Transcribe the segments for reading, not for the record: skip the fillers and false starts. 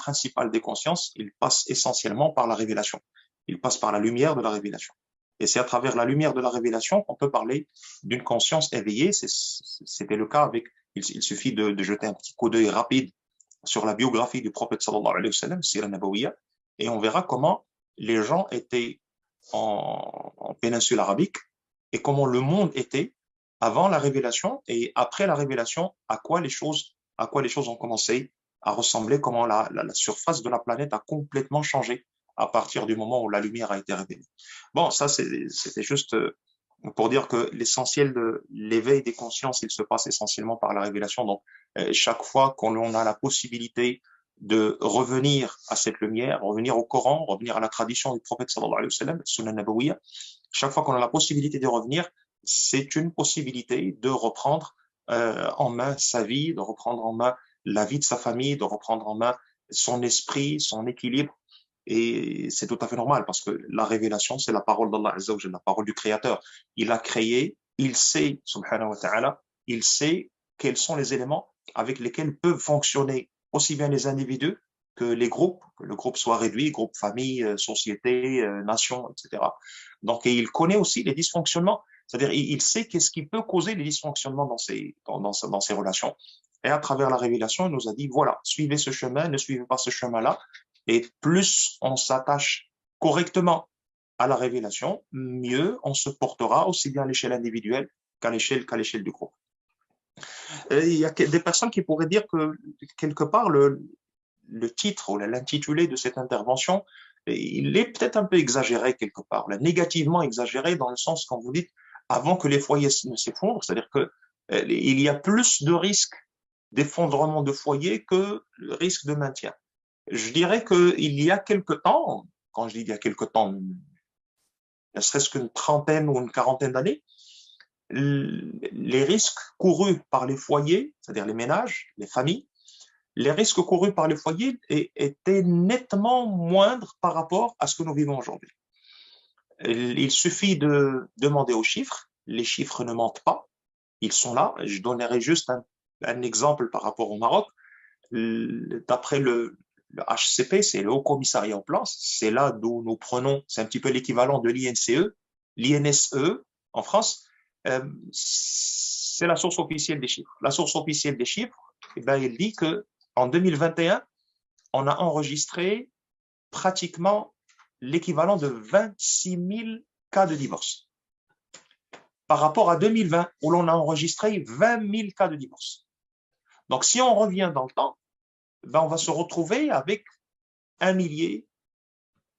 principal des consciences, il passe essentiellement par la révélation. Il passe par la lumière de la révélation. Et c'est à travers la lumière de la révélation qu'on peut parler d'une conscience éveillée. C'était le cas avec, il suffit de jeter un petit coup d'œil rapide sur la biographie du prophète sallallahu alayhi wa sallam, Sira Nabawiyya, et on verra comment les gens étaient en péninsule arabique et comment le monde était avant la révélation et après la révélation, à quoi les choses ont commencé à ressembler, comment la surface de la planète a complètement changé à partir du moment où la lumière a été révélée. Bon, ça, c'était juste pour dire que l'essentiel de l'éveil des consciences, il se passe essentiellement par la révélation. Donc, chaque fois qu'on a la possibilité de revenir à cette lumière, revenir au Coran, revenir à la tradition du prophète sallallahu alayhi wa sallam, Sunnah Nabawiyya, chaque fois qu'on a la possibilité de revenir, c'est une possibilité de reprendre en main sa vie, de reprendre en main la vie de sa famille, de reprendre en main son esprit, son équilibre. Et c'est tout à fait normal parce que la révélation, c'est la parole d'Allah Azza wa Jalla, la parole du Créateur. Il a créé, il sait, subhanahu wa ta'ala, il sait quels sont les éléments avec lesquels peuvent fonctionner aussi bien les individus que les groupes, que le groupe soit réduit, groupe, famille, société, nation, etc. Donc, et il connaît aussi les dysfonctionnements, c'est-à-dire il sait qu'est-ce qui peut causer les dysfonctionnements dans ces relations. Et à travers la révélation, il nous a dit, voilà, suivez ce chemin, ne suivez pas ce chemin-là. Et plus on s'attache correctement à la révélation, mieux on se portera aussi bien à l'échelle individuelle qu'à l'échelle du groupe. Et il y a des personnes qui pourraient dire que quelque part le titre ou l'intitulé de cette intervention, il est peut-être un peu exagéré quelque part, là, négativement exagéré dans le sens quand vous dites avant que les foyers ne s'effondrent, c'est-à-dire que il y a plus de risques d'effondrement de foyers que le risque de maintien. Je dirais qu'il y a quelque temps, quand je dis il y a quelque temps, ne serait-ce qu'une trentaine ou une quarantaine d'années, les risques courus par les foyers, c'est-à-dire les ménages, les familles, les risques courus par les foyers étaient nettement moindres par rapport à ce que nous vivons aujourd'hui. Il suffit de demander aux chiffres, les chiffres ne mentent pas, ils sont là. Je donnerai juste un exemple par rapport au Maroc. D'après le HCP, c'est le Haut Commissariat au Plan, c'est là d'où nous prenons, c'est un petit peu l'équivalent de l'INSE en France, c'est la source officielle des chiffres. La source officielle des chiffres, eh ben, il dit que en 2021, on a enregistré pratiquement l'équivalent de 26 000 cas de divorce. Par rapport à 2020, où l'on a enregistré 20 000 cas de divorce. Donc, si on revient dans le temps, ben, on va se retrouver avec 1 millier,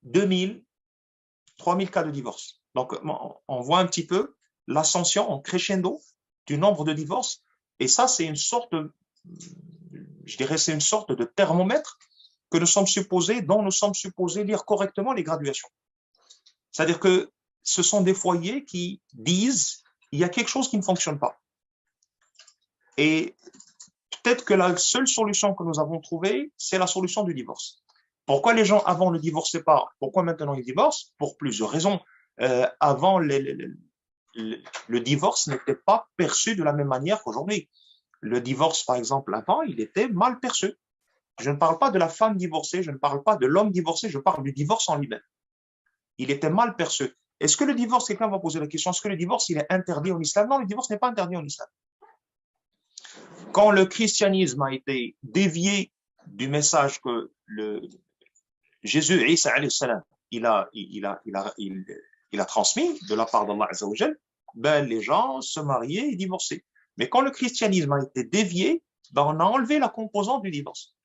2 000, 3 000 cas de divorce. Donc, on voit un petit peu l'ascension en crescendo du nombre de divorces. Et ça, c'est une sorte de, je dirais, c'est une sorte de thermomètre dont nous sommes supposés lire correctement les graduations. C'est-à-dire que ce sont des foyers qui disent il y a quelque chose qui ne fonctionne pas. Et peut-être que la seule solution que nous avons trouvée, c'est la solution du divorce. Pourquoi les gens avant ne divorçaient pas? Pourquoi maintenant ils divorcent? Pour plusieurs raisons. Avant, le divorce n'était pas perçu de la même manière qu'aujourd'hui. Le divorce, par exemple, avant, il était mal perçu. Je ne parle pas de la femme divorcée, je ne parle pas de l'homme divorcé, je parle du divorce en lui-même. Il était mal perçu. Est-ce que le divorce, quelqu'un va poser la question, est-ce que le divorce, il est interdit en islam? Non, le divorce n'est pas interdit en islam. Quand le christianisme a été dévié du message que Jésus, Isa alayhi salam, il a transmis de la part d'Allah Azza wa Jal, ben, les gens se mariaient et divorçaient. Mais quand le christianisme a été dévié, ben, on a enlevé la composante du divorce.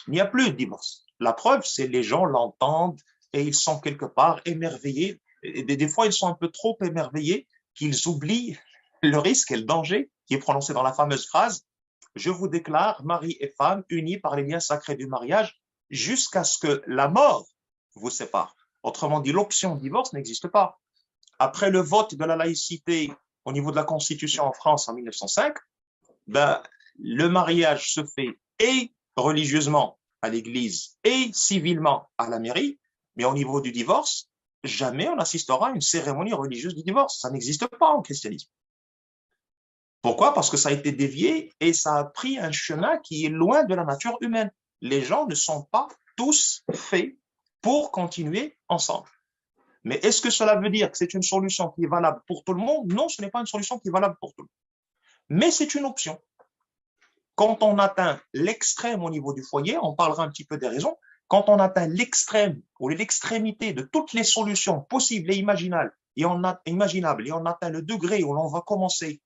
Il n'y a plus de divorce. La preuve, c'est les gens l'entendent et ils sont quelque part émerveillés. Et des fois, ils sont un peu trop émerveillés qu'ils oublient le risque et le danger qui est prononcé dans la fameuse phrase « Je vous déclare mari et femme unis par les liens sacrés du mariage jusqu'à ce que la mort vous sépare ». Autrement dit, l'option divorce n'existe pas. Après le vote de la laïcité au niveau de la Constitution en France en 1905, ben, le mariage se fait et religieusement à l'église et civilement à la mairie, mais au niveau du divorce, jamais on assistera à une cérémonie religieuse du divorce. Ça n'existe pas en christianisme. Pourquoi? Parce que ça a été dévié et ça a pris un chemin qui est loin de la nature humaine. les gens ne sont pas tous faits pour continuer ensemble. Mais est-ce que cela veut dire que c'est une solution qui est valable pour tout le monde? Non, ce n'est pas une solution qui est valable pour tout le monde. Mais c'est une option. Quand on atteint l'extrême au niveau du foyer, on parlera un petit peu des raisons, quand on atteint l'extrême ou l'extrémité de toutes les solutions possibles et imaginables, et on atteint le degré où l'on va commencer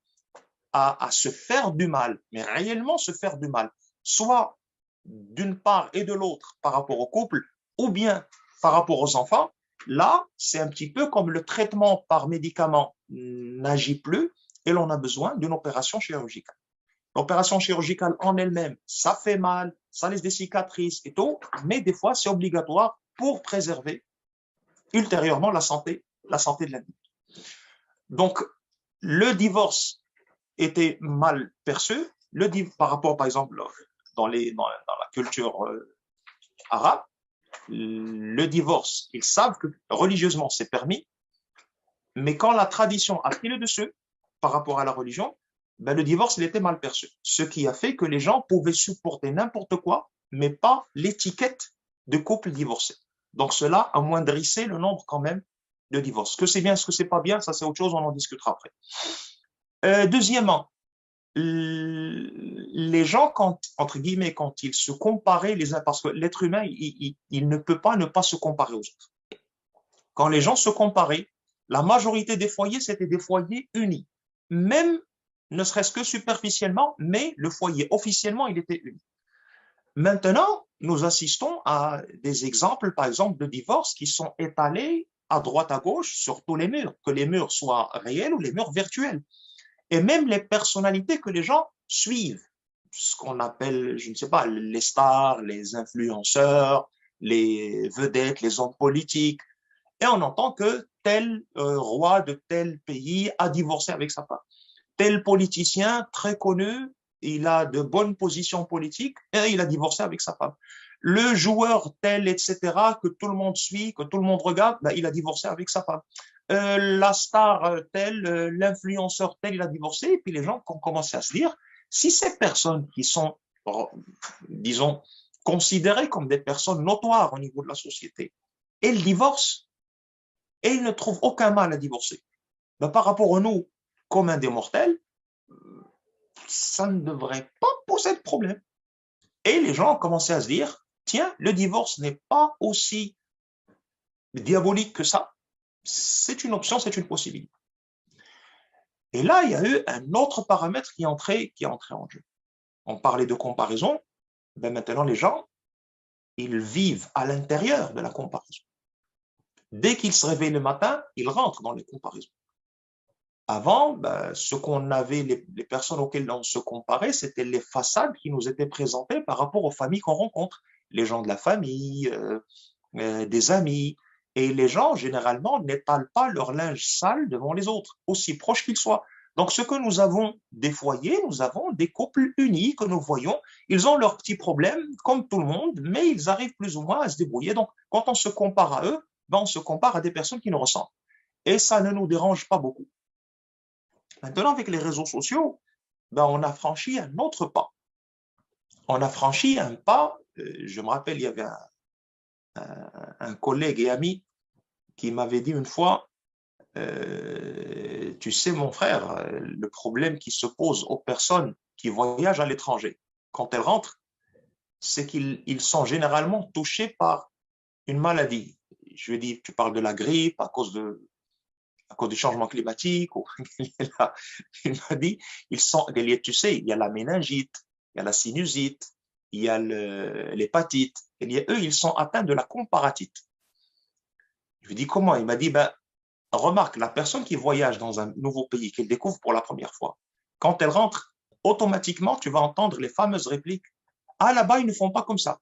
à se faire du mal, mais réellement se faire du mal, soit d'une part et de l'autre par rapport au couple, ou bien par rapport aux enfants, là, c'est un petit peu comme le traitement par médicament n'agit plus et l'on a besoin d'une opération chirurgicale. L'opération chirurgicale en elle-même, ça fait mal, ça laisse des cicatrices et tout, mais des fois, c'est obligatoire pour préserver ultérieurement la santé de l'individu. Donc, le divorce était mal perçu, par rapport, par exemple, dans la culture arabe, le divorce, ils savent que religieusement, c'est permis, mais quand la tradition a pris le dessus par rapport à la religion, ben, le divorce, il était mal perçu. Ce qui a fait que les gens pouvaient supporter n'importe quoi, mais pas l'étiquette de couple divorcé. Donc, cela amoindrissait le nombre quand même de divorces. Ce que c'est bien, ce que c'est pas bien, ça c'est autre chose, on en discutera après. Deuxièmement, les gens, entre guillemets, quand ils se comparaient les uns, parce que l'être humain, il ne peut pas ne pas se comparer aux autres. Quand les gens se comparaient, la majorité des foyers, c'était des foyers unis. Même, ne serait-ce que superficiellement, mais le foyer, officiellement, il était uni. Maintenant, nous assistons à des exemples, par exemple, de divorces qui sont étalés à droite, à gauche, sur tous les murs, que les murs soient réels ou les murs virtuels. Et même les personnalités que les gens suivent, ce qu'on appelle, je ne sais pas, les stars, les influenceurs, les vedettes, les hommes politiques. Et on entend que tel roi de tel pays a divorcé avec sa femme. Tel politicien très connu, il a de bonnes positions politiques et il a divorcé avec sa femme. Le joueur tel, etc., que tout le monde suit, que tout le monde regarde, ben, il a divorcé avec sa femme. La star telle, l'influenceur tel, il a divorcé. Et puis les gens ont commencé à se dire, si ces personnes qui sont, disons, considérées comme des personnes notoires au niveau de la société, elles divorcent et ils ne trouvent aucun mal à divorcer, ben, par rapport à nous, communs des mortels, ça ne devrait pas poser de problème. Et les gens ont commencé à se dire, tiens, le divorce n'est pas aussi diabolique que ça. C'est une option, c'est une possibilité. Et là, il y a eu un autre paramètre qui est entré en jeu. On parlait de comparaison, ben maintenant les gens, ils vivent à l'intérieur de la comparaison. Dès qu'ils se réveillent le matin, ils rentrent dans les comparaisons. Avant, ben, ce qu'on avait, les personnes auxquelles on se comparait, c'était les façades qui nous étaient présentées par rapport aux familles qu'on rencontre. Les gens de la famille, des amis. Et les gens, généralement, n'étalent pas leur linge sale devant les autres, aussi proches qu'ils soient. Donc, ce que nous avons des foyers, nous avons des couples unis que nous voyons. Ils ont leurs petits problèmes, comme tout le monde, mais ils arrivent plus ou moins à se débrouiller. Donc, quand on se compare à eux, ben, on se compare à des personnes qui nous ressemblent. Et ça ne nous dérange pas beaucoup. Maintenant, avec les réseaux sociaux, ben, on a franchi un autre pas. On a franchi un pas, je me rappelle, il y avait un collègue et ami qui m'avait dit une fois, tu sais mon frère, le problème qui se pose aux personnes qui voyagent à l'étranger, quand elles rentrent, c'est qu'ils sont généralement touchés par une maladie. Je lui ai dit, tu parles de la grippe à cause du changement climatique. Il m'a dit, tu sais, il y a la méningite, il y a la sinusite, il y a l'hépatite. Eux, ils sont atteints de la comparatite. Je lui ai dit comment? Il m'a dit, ben, remarque, la personne qui voyage dans un nouveau pays, qu'elle découvre pour la première fois, quand elle rentre, automatiquement, tu vas entendre les fameuses répliques. Ah, là-bas, ils ne font pas comme ça.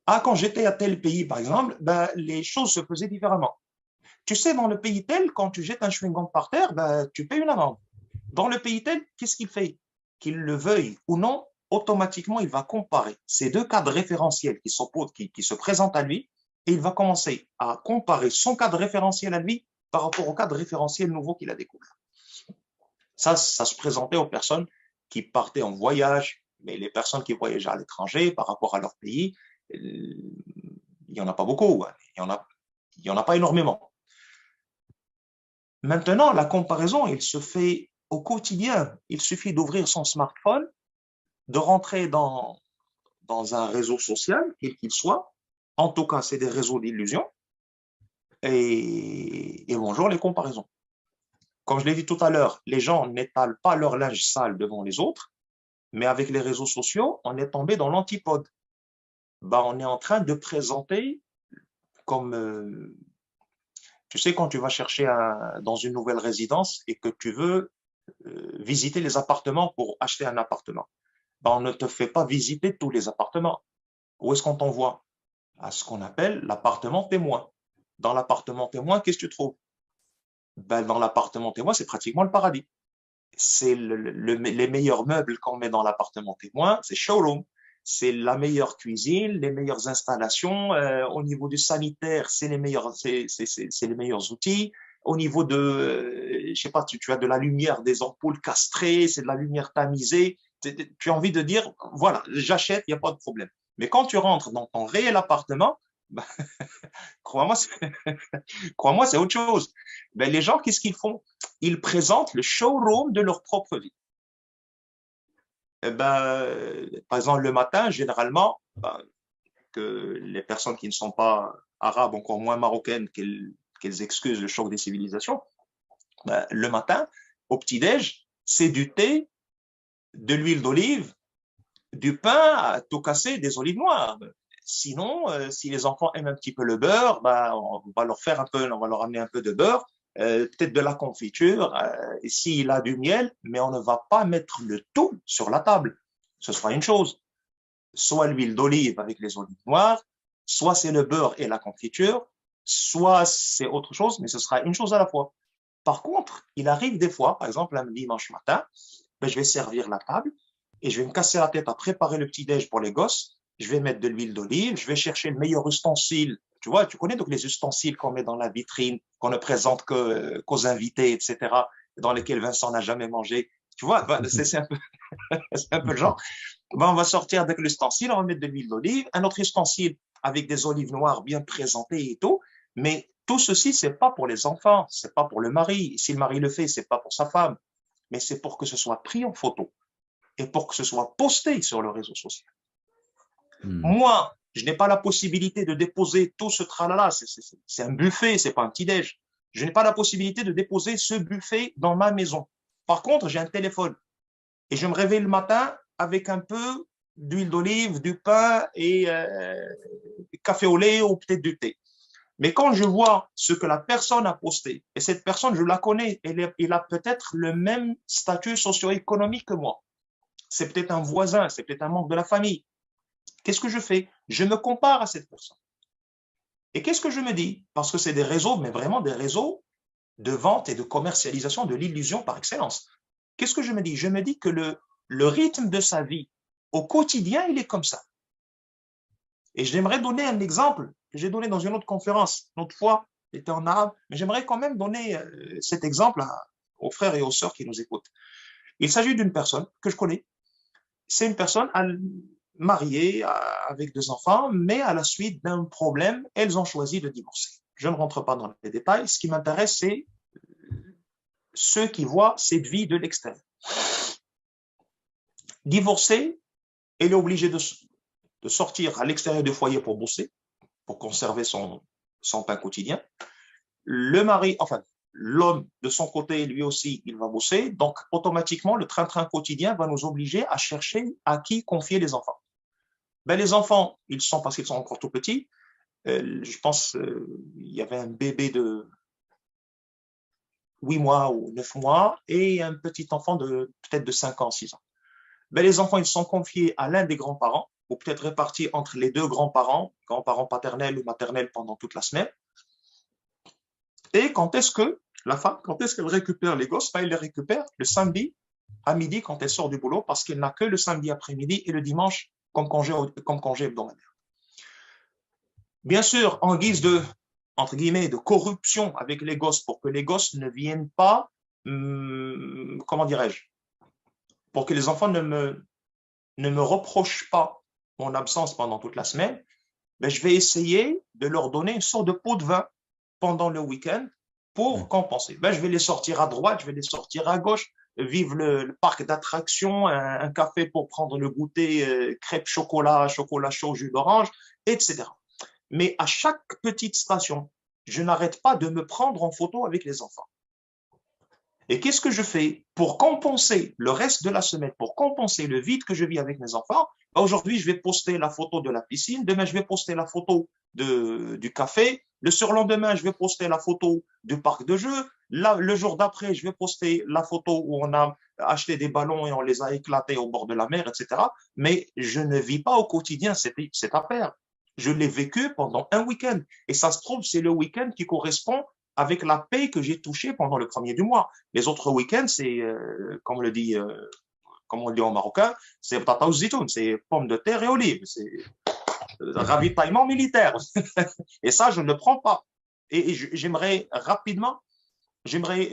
Ah, quand j'étais à tel pays, par exemple, ben, les choses se faisaient différemment. Tu sais, dans le pays tel, quand tu jettes un chewing-gum par terre, ben, tu payes une amende. Dans le pays tel, qu'est-ce qu'il fait? Qu'il le veuille ou non, automatiquement, il va comparer ces deux cadres référentiels qui se présentent à lui, et il va commencer à comparer son cadre référentiel à lui par rapport au cadre référentiel nouveau qu'il a découvert. Ça se présentait aux personnes qui partaient en voyage, Mais les personnes qui voyagent à l'étranger par rapport à leur pays, il n'y en a pas beaucoup, hein. Il y en a pas énormément. Maintenant, la comparaison, il se fait au quotidien. Il suffit d'ouvrir son smartphone, de rentrer dans un réseau social, quel qu'il soit. En tout cas, c'est des réseaux d'illusions. Et bonjour les comparaisons. Comme je l'ai dit tout à l'heure, les gens n'étalent pas leur linge sale devant les autres, mais avec les réseaux sociaux, on est tombé dans l'antipode. Bah, on est en train de présenter comme, tu sais, quand tu vas chercher dans une nouvelle résidence et que tu veux visiter les appartements pour acheter un appartement, bah, on ne te fait pas visiter tous les appartements. Où est-ce qu'on t'envoie? À ce qu'on appelle l'appartement témoin. Dans l'appartement témoin, qu'est-ce que tu trouves? Ben, dans l'appartement témoin, c'est pratiquement le paradis. C'est les meilleurs meubles qu'on met dans l'appartement témoin, c'est showroom. C'est la meilleure cuisine, les meilleures installations. Au niveau du sanitaire, c'est les meilleurs outils. Au niveau de, je sais pas, tu as de la lumière, des ampoules castrées, c'est de la lumière tamisée. Tu as envie de dire, voilà, j'achète, il n'y a pas de problème. Mais quand tu rentres dans ton réel appartement, ben, crois-moi, crois-moi, c'est autre chose. Ben, les gens, qu'est-ce qu'ils font? Ils présentent le showroom de leur propre vie. Eh ben, par exemple, le matin, généralement, ben, que les personnes qui ne sont pas arabes, encore moins marocaines, qu'elles excusent le choc des civilisations, ben, le matin, au petit-déj, c'est du thé, de l'huile d'olive, du pain à tout casser, des olives noires. Sinon, si les enfants aiment un petit peu le beurre, bah, on va leur faire un peu, on va leur amener un peu de beurre, peut-être de la confiture, et s'il a du miel, mais on ne va pas mettre le tout sur la table. Ce sera une chose. Soit l'huile d'olive avec les olives noires, soit c'est le beurre et la confiture, soit c'est autre chose, mais ce sera une chose à la fois. Par contre, il arrive des fois, par exemple, un dimanche matin, ben, je vais servir la table et je vais me casser la tête à préparer le petit-déj pour les gosses. Je vais mettre de l'huile d'olive, je vais chercher le meilleur ustensile. Tu vois, tu connais donc les ustensiles qu'on met dans la vitrine, qu'on ne présente qu'aux invités, etc., dans lesquels Vincent n'a jamais mangé. Tu vois, c'est un peu, c'est un peu le genre. Ben, on va sortir avec l'ustensile, on va mettre de l'huile d'olive, un autre ustensile avec des olives noires bien présentées et tout. Mais tout ceci, c'est pas pour les enfants, c'est pas pour le mari. Si le mari le fait, c'est pas pour sa femme, mais c'est pour que ce soit pris en photo et pour que ce soit posté sur le réseau social. Hmm. Moi, je n'ai pas la possibilité de déposer tout ce tralala. C'est un buffet, c'est pas un petit-déj. Je n'ai pas la possibilité de déposer ce buffet dans ma maison. Par contre, j'ai un téléphone et je me réveille le matin avec un peu d'huile d'olive, du pain et café au lait ou peut-être du thé. Mais quand je vois ce que la personne a posté, et cette personne, je la connais, elle a peut-être le même statut socio-économique que moi. C'est peut-être un voisin, c'est peut-être un membre de la famille. Qu'est-ce que je fais? Je me compare à cette personne. Et qu'est-ce que je me dis? Parce que c'est des réseaux, mais vraiment des réseaux de vente et de commercialisation de l'illusion par excellence. Qu'est-ce que je me dis? Je me dis que le rythme de sa vie au quotidien, il est comme ça. Et j'aimerais donner un exemple que j'ai donné dans une autre conférence. L'autre fois, c'était en arabe, mais j'aimerais quand même donner cet exemple aux frères et aux sœurs qui nous écoutent. Il s'agit d'une personne que je connais. C'est une personne mariée avec deux enfants, mais à la suite d'un problème, elles ont choisi de divorcer. Je ne rentre pas dans les détails. Ce qui m'intéresse, c'est ceux qui voient cette vie de l'extérieur. Divorcée, elle est obligée de sortir à l'extérieur du foyer pour bosser, pour conserver son pain quotidien. Le mari, enfin, l'homme de son côté, lui aussi, il va bosser. Donc, automatiquement, le train-train quotidien va nous obliger à chercher à qui confier les enfants. Ben, les enfants, ils sont, parce qu'ils sont encore tout petits, je pense, il y avait un bébé de 8 mois ou 9 mois et un petit enfant de peut-être de 5 ans, 6 ans. Ben, les enfants, ils sont confiés à l'un des grands-parents, ou peut-être répartis entre les deux grands-parents paternels ou maternels pendant toute la semaine. Et quand est-ce que la femme, quand est-ce qu'elle récupère les gosses? Ben, elle les récupère le samedi à midi quand elle sort du boulot parce qu'elle n'a que le samedi après-midi et le dimanche comme congé hebdomadaire. Bien sûr, en guise de, entre guillemets, de corruption avec les gosses pour que les gosses ne viennent pas, comment dirais-je, pour que les enfants ne me reprochent pas mon absence pendant toute la semaine, ben, je vais essayer de leur donner une sorte de pot de vin pendant le week-end pour compenser. Ben, je vais les sortir à droite, je vais les sortir à gauche, vivre le parc d'attractions, un café pour prendre le goûter, crêpes chocolat, chocolat chaud, jus d'orange, etc. Mais à chaque petite station, je n'arrête pas de me prendre en photo avec les enfants. Et qu'est-ce que je fais pour compenser le reste de la semaine, pour compenser le vide que je vis avec mes enfants? Aujourd'hui, je vais poster la photo de la piscine. Demain, je vais poster la photo du café. Le surlendemain, je vais poster la photo du parc de jeux. Là, le jour d'après, je vais poster la photo où on a acheté des ballons et on les a éclatés au bord de la mer, etc. Mais je ne vis pas au quotidien cette affaire. Je l'ai vécu pendant un week-end. Et ça se trouve, c'est le week-end qui correspond avec la paye que j'ai touchée pendant le premier du mois. Les autres week-ends, c'est, comme on le dit en marocain, c'est tata zitoun, c'est pommes de terre et olives, c'est ravitaillement militaire. Et ça, je ne le prends pas. Et j'aimerais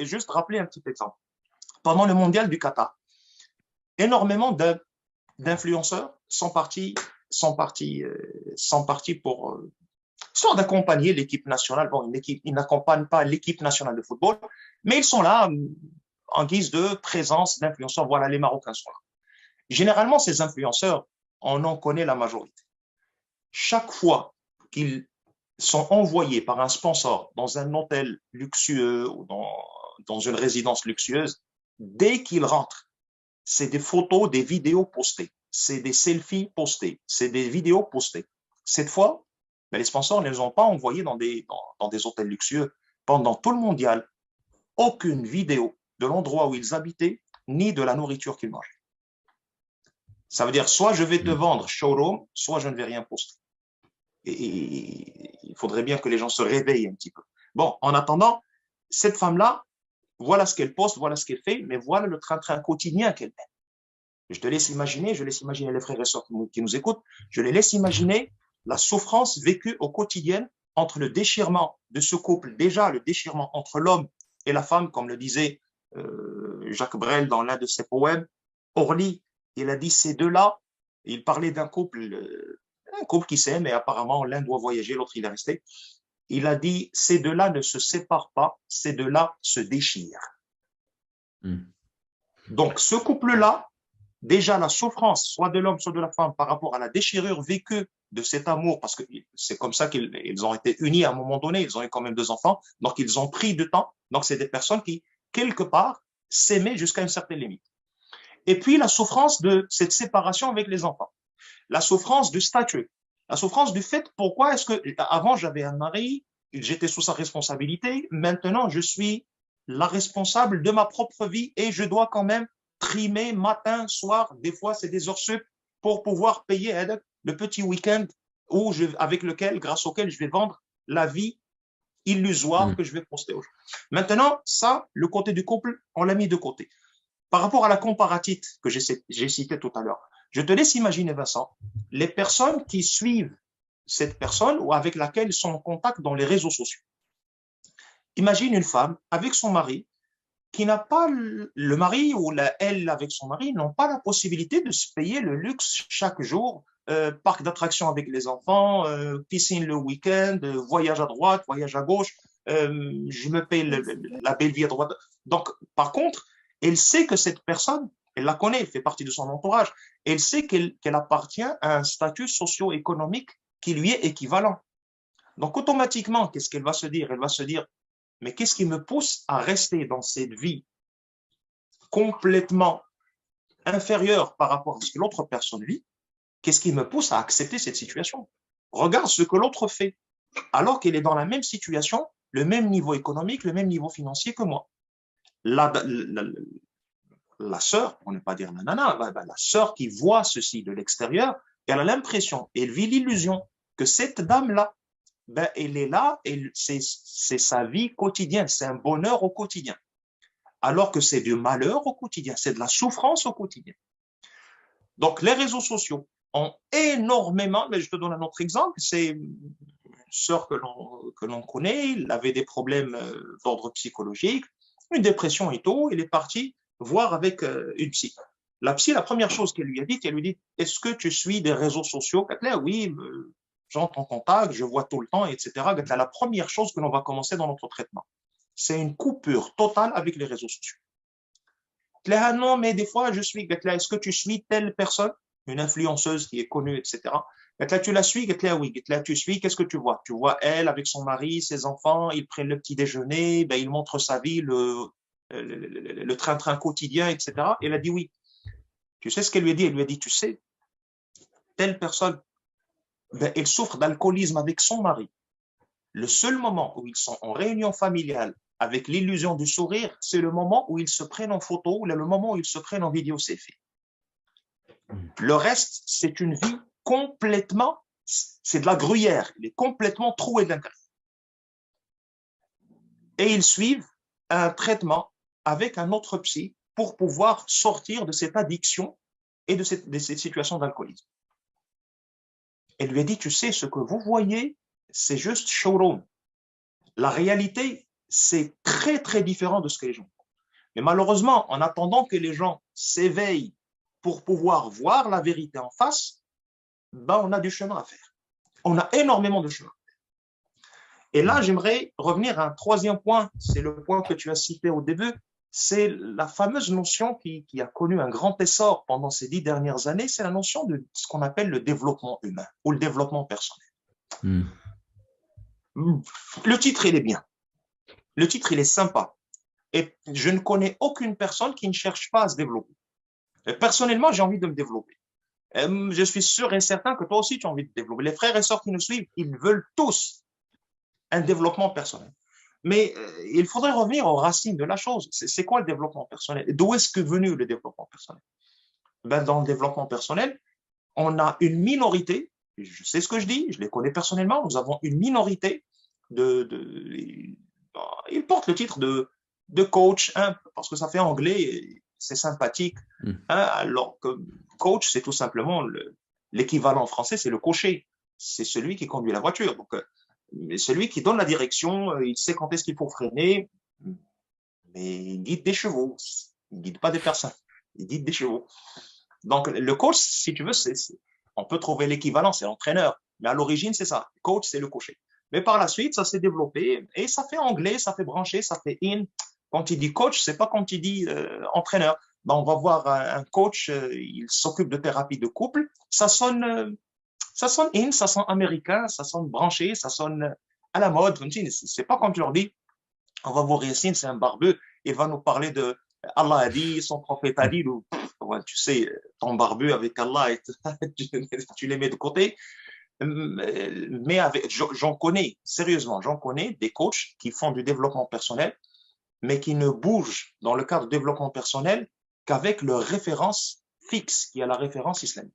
juste rappeler un petit exemple. Pendant le mondial du Qatar, énormément d'influenceurs sont partis pour soit d'accompagner l'équipe nationale. Bon, ils n'accompagnent pas l'équipe nationale de football, mais ils sont là en guise de présence d'influenceurs. Voilà, les Marocains sont là. Généralement, ces influenceurs, on en connaît la majorité. Chaque fois qu'ils sont envoyés par un sponsor dans un hôtel luxueux ou dans une résidence luxueuse, dès qu'ils rentrent, c'est des photos, des vidéos postées, c'est des selfies postés, c'est des vidéos postées. Cette fois, mais les sponsors ne les ont pas envoyés dans des hôtels luxueux. Pendant tout le mondial, aucune vidéo de l'endroit où ils habitaient, ni de la nourriture qu'ils mangeaient. Ça veut dire, soit je vais te vendre showroom, soit je ne vais rien poster. Et il faudrait bien que les gens se réveillent un petit peu. Bon, en attendant, cette femme-là, voilà ce qu'elle poste, voilà ce qu'elle fait, mais voilà le train-train quotidien qu'elle mène. Je laisse imaginer les frères et sœurs qui nous écoutent, je les laisse imaginer la souffrance vécue au quotidien entre le déchirement de ce couple, déjà le déchirement entre l'homme et la femme, comme le disait Jacques Brel dans l'un de ses poèmes. Orly, il a dit ces deux-là, il parlait d'un couple qui s'aime et apparemment l'un doit voyager, l'autre il est resté. Il a dit ces deux-là ne se séparent pas, ces deux-là se déchirent. Donc ce couple-là, déjà la souffrance, soit de l'homme, soit de la femme, par rapport à la déchirure vécue de cet amour, parce que c'est comme ça qu'ils ont été unis à un moment donné, ils ont eu quand même 2 enfants, donc ils ont pris du temps, donc c'est des personnes qui, quelque part, s'aimaient jusqu'à une certaine limite. Et puis la souffrance de cette séparation avec les enfants, la souffrance du statut, la souffrance du fait, pourquoi est-ce que, avant j'avais un mari, j'étais sous sa responsabilité, maintenant je suis la responsable de ma propre vie et je dois quand même trimer matin, soir, des fois c'est des heures sup pour pouvoir payer le petit week-end grâce auquel je vais vendre la vie illusoire que je vais poster aujourd'hui. Maintenant, ça, le côté du couple, on l'a mis de côté. Par rapport à la comparatite que j'ai citée tout à l'heure, je te laisse imaginer, Vincent, les personnes qui suivent cette personne ou avec laquelle ils sont en contact dans les réseaux sociaux. Imagine une femme avec son mari qui n'a pas le mari ou elle avec son mari n'ont pas la possibilité de se payer le luxe chaque jour, parc d'attractions avec les enfants, piscine le week-end, voyage à droite, voyage à gauche, je me paye la belle vie à droite. Donc, par contre, elle sait que cette personne, elle la connaît, elle fait partie de son entourage, elle sait qu'elle appartient à un statut socio-économique qui lui est équivalent. Donc, automatiquement, qu'est-ce qu'elle va se dire? Elle va se dire, mais qu'est-ce qui me pousse à rester dans cette vie complètement inférieure par rapport à ce que l'autre personne vit? Qu'est-ce qui me pousse à accepter cette situation? Regarde ce que l'autre fait, alors qu'elle est dans la même situation, le même niveau économique, le même niveau financier que moi. La sœur, pour ne pas dire la nana, la sœur qui voit ceci de l'extérieur, elle a l'impression, elle vit l'illusion que cette dame-là, elle est là, c'est sa vie quotidienne, c'est un bonheur au quotidien. Alors que c'est du malheur au quotidien, c'est de la souffrance au quotidien. Donc, les réseaux sociaux ont énormément, mais je te donne un autre exemple, c'est une sœur que l'on connaît, elle avait des problèmes d'ordre psychologique, une dépression et tout, elle est partie voir avec une psy. La psy, la première chose qu'elle lui a dit, elle lui dit, est-ce que tu suis des réseaux sociaux? Elle dit, oui, j'entre en contact, je vois tout le temps, etc. La première chose que l'on va commencer dans notre traitement, c'est une coupure totale avec les réseaux sociaux. Ah non, mais des fois, je suis, est-ce que tu suis telle personne, une influenceuse qui est connue, etc. Tu la suis, oui, tu suis, qu'est-ce que tu vois? Tu vois elle avec son mari, ses enfants, ils prennent le petit déjeuner, ben, ils montrent sa vie, le train-train quotidien, etc. Et elle a dit oui. Tu sais ce qu'elle lui a dit? Elle lui a dit, tu sais, telle personne, ben, elle souffre d'alcoolisme avec son mari. Le seul moment où ils sont en réunion familiale avec l'illusion du sourire, c'est le moment où ils se prennent en photo, ou le moment où ils se prennent en vidéo selfie. Le reste, c'est une vie complètement, c'est de la gruyère, il est complètement troué d'intérêt. Et ils suivent un traitement avec un autre psy pour pouvoir sortir de cette addiction et de cette situation d'alcoolisme. Elle lui a dit, tu sais, ce que vous voyez, c'est juste showroom. La réalité, c'est très, très différent de ce que les gens font. Mais malheureusement, en attendant que les gens s'éveillent pour pouvoir voir la vérité en face, ben, on a du chemin à faire. On a énormément de chemin. Et là, j'aimerais revenir à un troisième point. C'est le point que tu as cité au début. C'est la fameuse notion qui a connu un grand essor pendant ces 10 dernières années. C'est la notion de ce qu'on appelle le développement humain ou le développement personnel. Le titre, il est bien. Le titre, il est sympa. Et je ne connais aucune personne qui ne cherche pas à se développer. Personnellement, j'ai envie de me développer. Je suis sûr et certain que toi aussi, tu as envie de te développer. Les frères et sœurs qui nous suivent, ils veulent tous un développement personnel. Mais il faudrait revenir aux racines de la chose. C'est quoi le développement personnel? D'où est-ce que venu le développement personnel? Ben, dans le développement personnel, on a une minorité, je sais ce que je dis, je les connais personnellement, nous avons une minorité ils portent le titre de coach, hein, parce que ça fait anglais, c'est sympathique, hein, alors que coach, c'est tout simplement l'équivalent français, c'est le cocher, c'est celui qui conduit la voiture, donc celui qui donne la direction, il sait quand est-ce qu'il faut freiner, mais il guide des chevaux, il guide pas des personnes, il guide des chevaux. Donc le coach, si tu veux, on peut trouver l'équivalent, c'est l'entraîneur, mais à l'origine c'est ça, le coach c'est le cocher. Mais par la suite, ça s'est développé et ça fait anglais, ça fait branché, ça fait in. Quand il dit coach, c'est pas quand il dit entraîneur. Ben, on va voir un coach, il s'occupe de thérapie de couple, ça sonne in, ça sonne américain, ça sonne branché, ça sonne à la mode. C'est pas quand tu leur dis, on va voir Yassine, c'est un barbu, il va nous parler de Allah a dit, son prophète a dit, tu sais, ton barbu avec Allah, tu les mets de côté. Mais j'en connais, sérieusement, j'en connais des coachs qui font du développement personnel, mais qui ne bougent dans le cadre du développement personnel qu'avec leur référence fixe, qui est la référence islamique.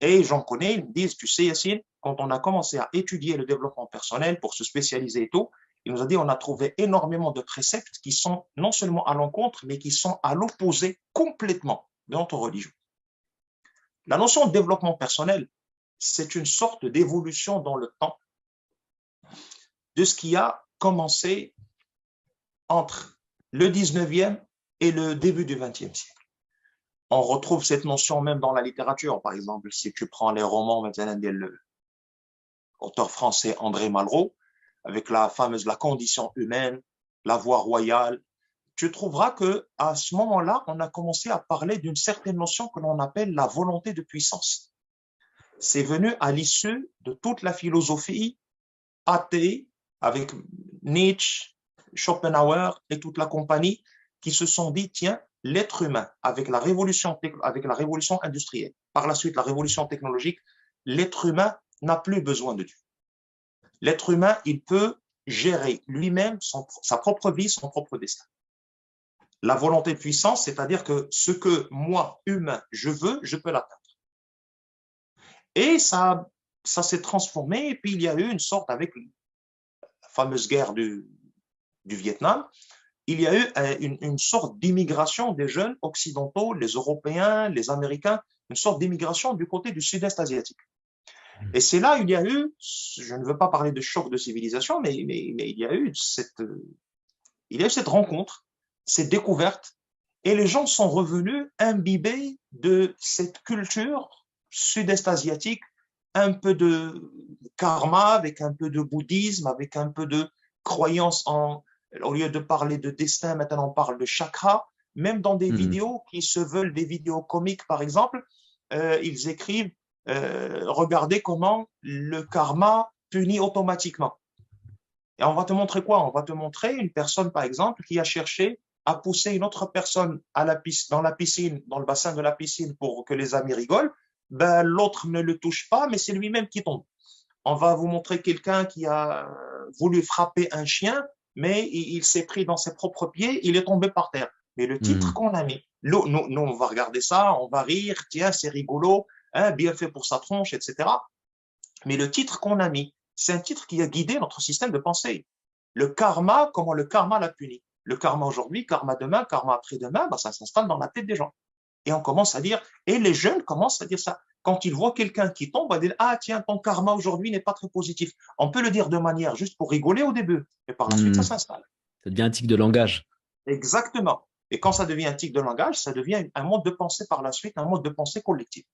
Et j'en connais, ils me disent, tu sais Yassine, quand on a commencé à étudier le développement personnel pour se spécialiser et tout, il nous a dit, on a trouvé énormément de préceptes qui sont non seulement à l'encontre, mais qui sont à l'opposé complètement de notre religion. La notion de développement personnel, c'est une sorte d'évolution dans le temps de ce qui a commencé entre le 19e et le début du 20e siècle. On retrouve cette notion même dans la littérature. Par exemple, si tu prends les romans maintenant de l'auteur français André Malraux, avec la fameuse La condition humaine, La voie royale, tu trouveras que à ce moment-là, on a commencé à parler d'une certaine notion que l'on appelle la volonté de puissance. C'est venu à l'issue de toute la philosophie athée avec Nietzsche, Schopenhauer et toute la compagnie qui se sont dit, tiens, l'être humain, avec la révolution industrielle, par la suite la révolution technologique, l'être humain n'a plus besoin de Dieu. L'être humain, il peut gérer lui-même sa propre vie, son propre destin. La volonté de puissance, c'est-à-dire que ce que moi, humain, je veux, je peux l'atteindre. Et ça s'est transformé, et puis il y a eu une sorte, avec la fameuse guerre du Vietnam, il y a eu une sorte d'immigration des jeunes occidentaux, les Européens, les Américains, une sorte d'immigration du côté du sud-est asiatique. Et c'est là il y a eu, je ne veux pas parler de choc de civilisation, mais il y a eu cette rencontre, cette découverte, Et les gens sont revenus imbibés de cette culture sud-est asiatique, un peu de karma, avec un peu de bouddhisme, avec un peu de croyance en, au lieu de parler de destin, maintenant on parle de chakra. Même dans des vidéos qui se veulent des vidéos comiques, par exemple, ils écrivent regardez comment le karma punit automatiquement. Et on va te montrer quoi? On va te montrer une personne, par exemple, qui a cherché à pousser une autre personne dans la piscine, dans le bassin de la piscine pour que les amis rigolent. Ben, l'autre ne le touche pas, mais c'est lui-même qui tombe. On va vous montrer quelqu'un qui a voulu frapper un chien, mais il s'est pris dans ses propres pieds, il est tombé par terre. Mais le titre qu'on a mis, nous, on va regarder ça, on va rire, tiens, c'est rigolo, hein, bien fait pour sa tronche, etc. Mais le titre qu'on a mis, c'est un titre qui a guidé notre système de pensée. Le karma, comment le karma l'a puni. Le karma aujourd'hui, karma demain, karma après-demain, ben ça s'installe dans la tête des gens. Et on commence à dire, et les jeunes commencent à dire ça. Quand ils voient quelqu'un qui tombe, ils disent, ah tiens, ton karma aujourd'hui n'est pas très positif. On peut le dire de manière juste pour rigoler au début, mais par la suite, ça s'installe. Ça devient un tic de langage. Exactement. Et quand ça devient un tic de langage, ça devient un mode de pensée par la suite, un mode de pensée collectif.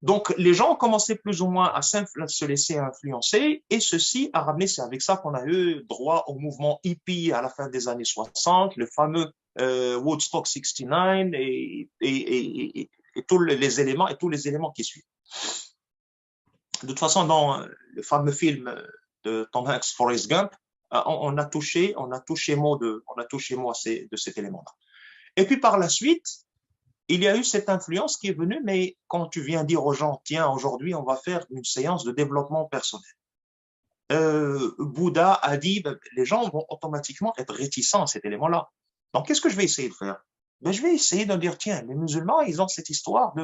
Donc, les gens ont commencé plus ou moins à se laisser influencer, et ceci a ramené, c'est avec ça qu'on a eu droit au mouvement hippie à la fin des années 60, le fameux Woodstock 69 et tous les éléments qui suivent. De toute façon, dans le fameux film de Tom Hanks, Forrest Gump, on a touché mot de cet élément-là. Et puis par la suite, il y a eu cette influence qui est venue, mais quand tu viens dire aux gens, tiens, aujourd'hui, on va faire une séance de développement personnel. Bouddha a dit, les gens vont automatiquement être réticents à cet élément-là. Donc, qu'est-ce que je vais essayer de faire? Ben, je vais essayer de dire, tiens, les musulmans, ils ont cette histoire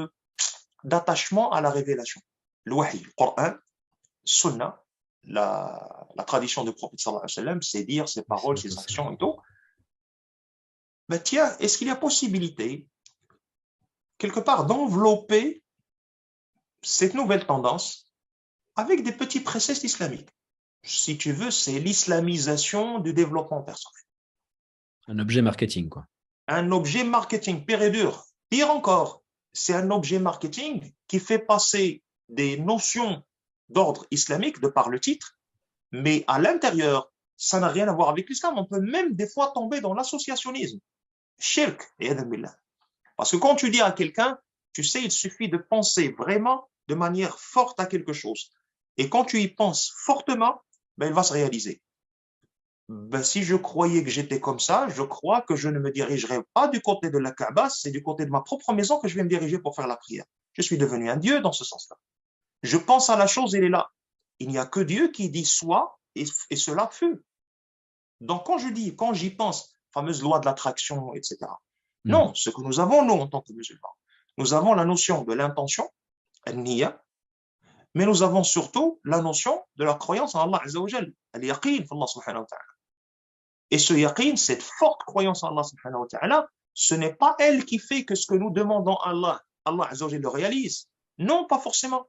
d'attachement à la révélation. Le wahi, le Coran, Sunna, la tradition du prophète sallallahu alayhi wa sallam, ses dires, ses paroles, ses actions et tout. Ben, tiens, est-ce qu'il y a possibilité quelque part d'envelopper cette nouvelle tendance avec des petits préceptes islamiques? Si tu veux, c'est l'islamisation du développement personnel. Un objet marketing, quoi. Un objet marketing pur et dur. Pire encore, c'est un objet marketing qui fait passer des notions d'ordre islamique de par le titre, mais à l'intérieur, ça n'a rien à voir avec l'islam. On peut même des fois tomber dans l'associationnisme. Shirk, et billah. Parce que quand tu dis à quelqu'un, tu sais, il suffit de penser vraiment de manière forte à quelque chose. Et quand tu y penses fortement, ben, il va se réaliser. Ben, si je croyais que j'étais comme ça, je crois que je ne me dirigerais pas du côté de la Kaaba, c'est du côté de ma propre maison que je vais me diriger pour faire la prière. Je suis devenu un Dieu dans ce sens-là. Je pense à la chose, elle est là. Il n'y a que Dieu qui dit soit, et cela fut. Donc quand j'y pense, fameuse loi de l'attraction, etc. Non, ce que nous avons, nous, en tant que musulmans, nous avons la notion de l'intention, al-niyya, mais nous avons surtout la notion de la croyance en Allah Azza wa Jal, al-yaqin, Allah subhanahu wa ta'ala. Et ce yaqin, cette forte croyance en Allah subhanahu wa ta'ala, ce n'est pas elle qui fait que ce que nous demandons à Allah, Allah Azza wa Jal le réalise. Non, pas forcément.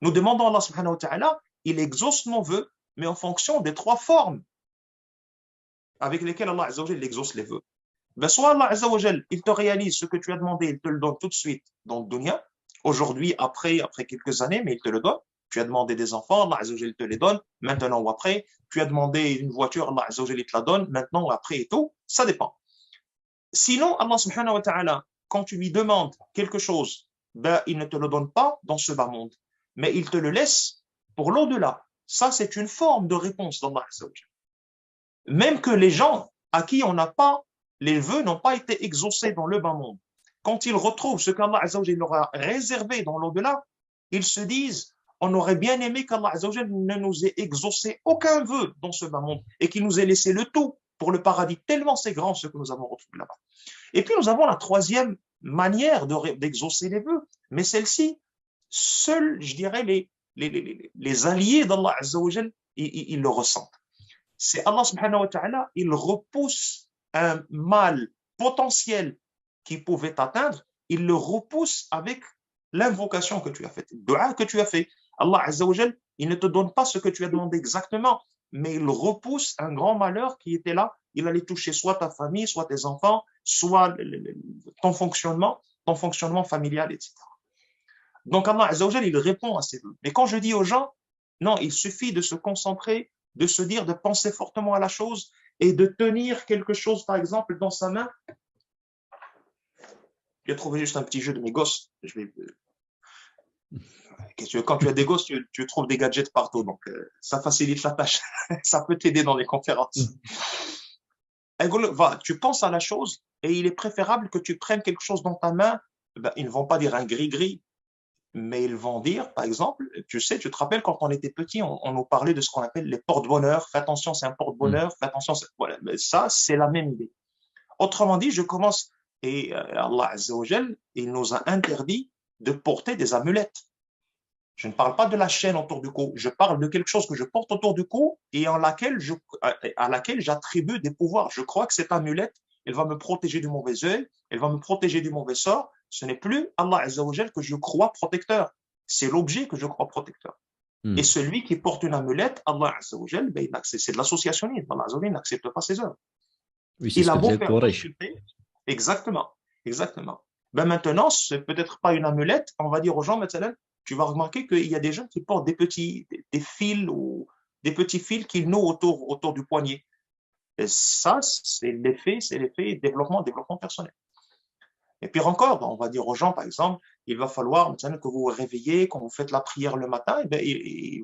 Nous demandons à Allah subhanahu wa ta'ala, il exauce nos vœux, mais en fonction des trois formes avec lesquelles Allah Azza wa Jal exauce les vœux. Ben, soit Allah Azza wa Jal, il te réalise ce que tu as demandé, il te le donne tout de suite dans le dunya, aujourd'hui, après quelques années, mais il te le donne. Tu as demandé des enfants, Allah Azza wa Jal te les donne, maintenant ou après. Tu as demandé une voiture, Allah Azza wa Jal te la donne, maintenant ou après et tout. Ça dépend. Sinon, Allah subhanahu wa ta'ala, quand tu lui demandes quelque chose, ben, il ne te le donne pas dans ce bas monde, mais il te le laisse pour l'au-delà. Ça, c'est une forme de réponse d'Allah Azza wa Jal. Même que les gens à qui les vœux n'ont pas été exaucés dans le bas monde, quand ils retrouvent ce qu'Allah Azza wa Jal leur a réservé dans l'au-delà, ils se disent, on aurait bien aimé qu'Allah Azza wa Jal ne nous ait exaucé aucun vœu dans ce bas monde et qu'il nous ait laissé le tout pour le paradis, tellement c'est grand ce que nous avons retrouvé là-bas. Et puis nous avons la troisième manière d'exaucer les vœux, mais celle-ci, seuls, je dirais, les alliés d'Allah Azza wa Jal, ils le ressentent. C'est Allah subhanahu wa ta'ala, il repousse un mal potentiel qui pouvait t'atteindre, il le repousse avec l'invocation que tu as faite, le dua que tu as fait. Allah Azza wa Jal, il ne te donne pas ce que tu as demandé exactement, mais il repousse un grand malheur qui était là. Il allait toucher soit ta famille, soit tes enfants, soit ton fonctionnement familial, etc. Donc Allah Azza wa Jal, il répond à ces vœux. Mais quand je dis aux gens, non, il suffit de se concentrer, de se dire, de penser fortement à la chose et de tenir quelque chose, par exemple, dans sa main. J'ai trouvé juste un petit jeu de mes gosses. Quand tu as des gosses, tu trouves des gadgets partout, donc ça facilite la tâche. Ça peut t'aider dans les conférences. Tu penses à la chose et il est préférable que tu prennes quelque chose dans ta main. Ben, ils ne vont pas dire un gris-gris, mais ils vont dire, par exemple, tu sais, tu te rappelles quand on était petit, on nous parlait de ce qu'on appelle les porte-bonheur. Fais attention, c'est un porte-bonheur. Fais attention, voilà. Mais ça, c'est la même idée. Autrement dit, je commence, et Allah Azza wa Jal, il nous a interdit de porter des amulettes. Je ne parle pas de la chaîne autour du cou, je parle de quelque chose que je porte autour du cou et à laquelle j'attribue des pouvoirs. Je crois que cette amulette, elle va me protéger du mauvais œil, elle va me protéger du mauvais sort. Ce n'est plus Allah Azza wa Jal que je crois protecteur, c'est l'objet que je crois protecteur. Et celui qui porte une amulette, Allah Azza wa Jal, ben, c'est de l'associationnisme. Allah Azza wa Jal n'accepte pas ses œuvres. Oui, c'est ce que disait Quraysh. Exactement, exactement. Ben maintenant, c'est peut-être pas une amulette, on va dire aux gens, maintenant, tu vas remarquer qu'il y a des gens qui portent des fils ou des petits fils qu'ils nouent autour du poignet. Et ça, c'est l'effet développement personnel. Et puis encore, on va dire aux gens, par exemple, il va falloir maintenant que vous vous réveillez, quand vous faites la prière le matin,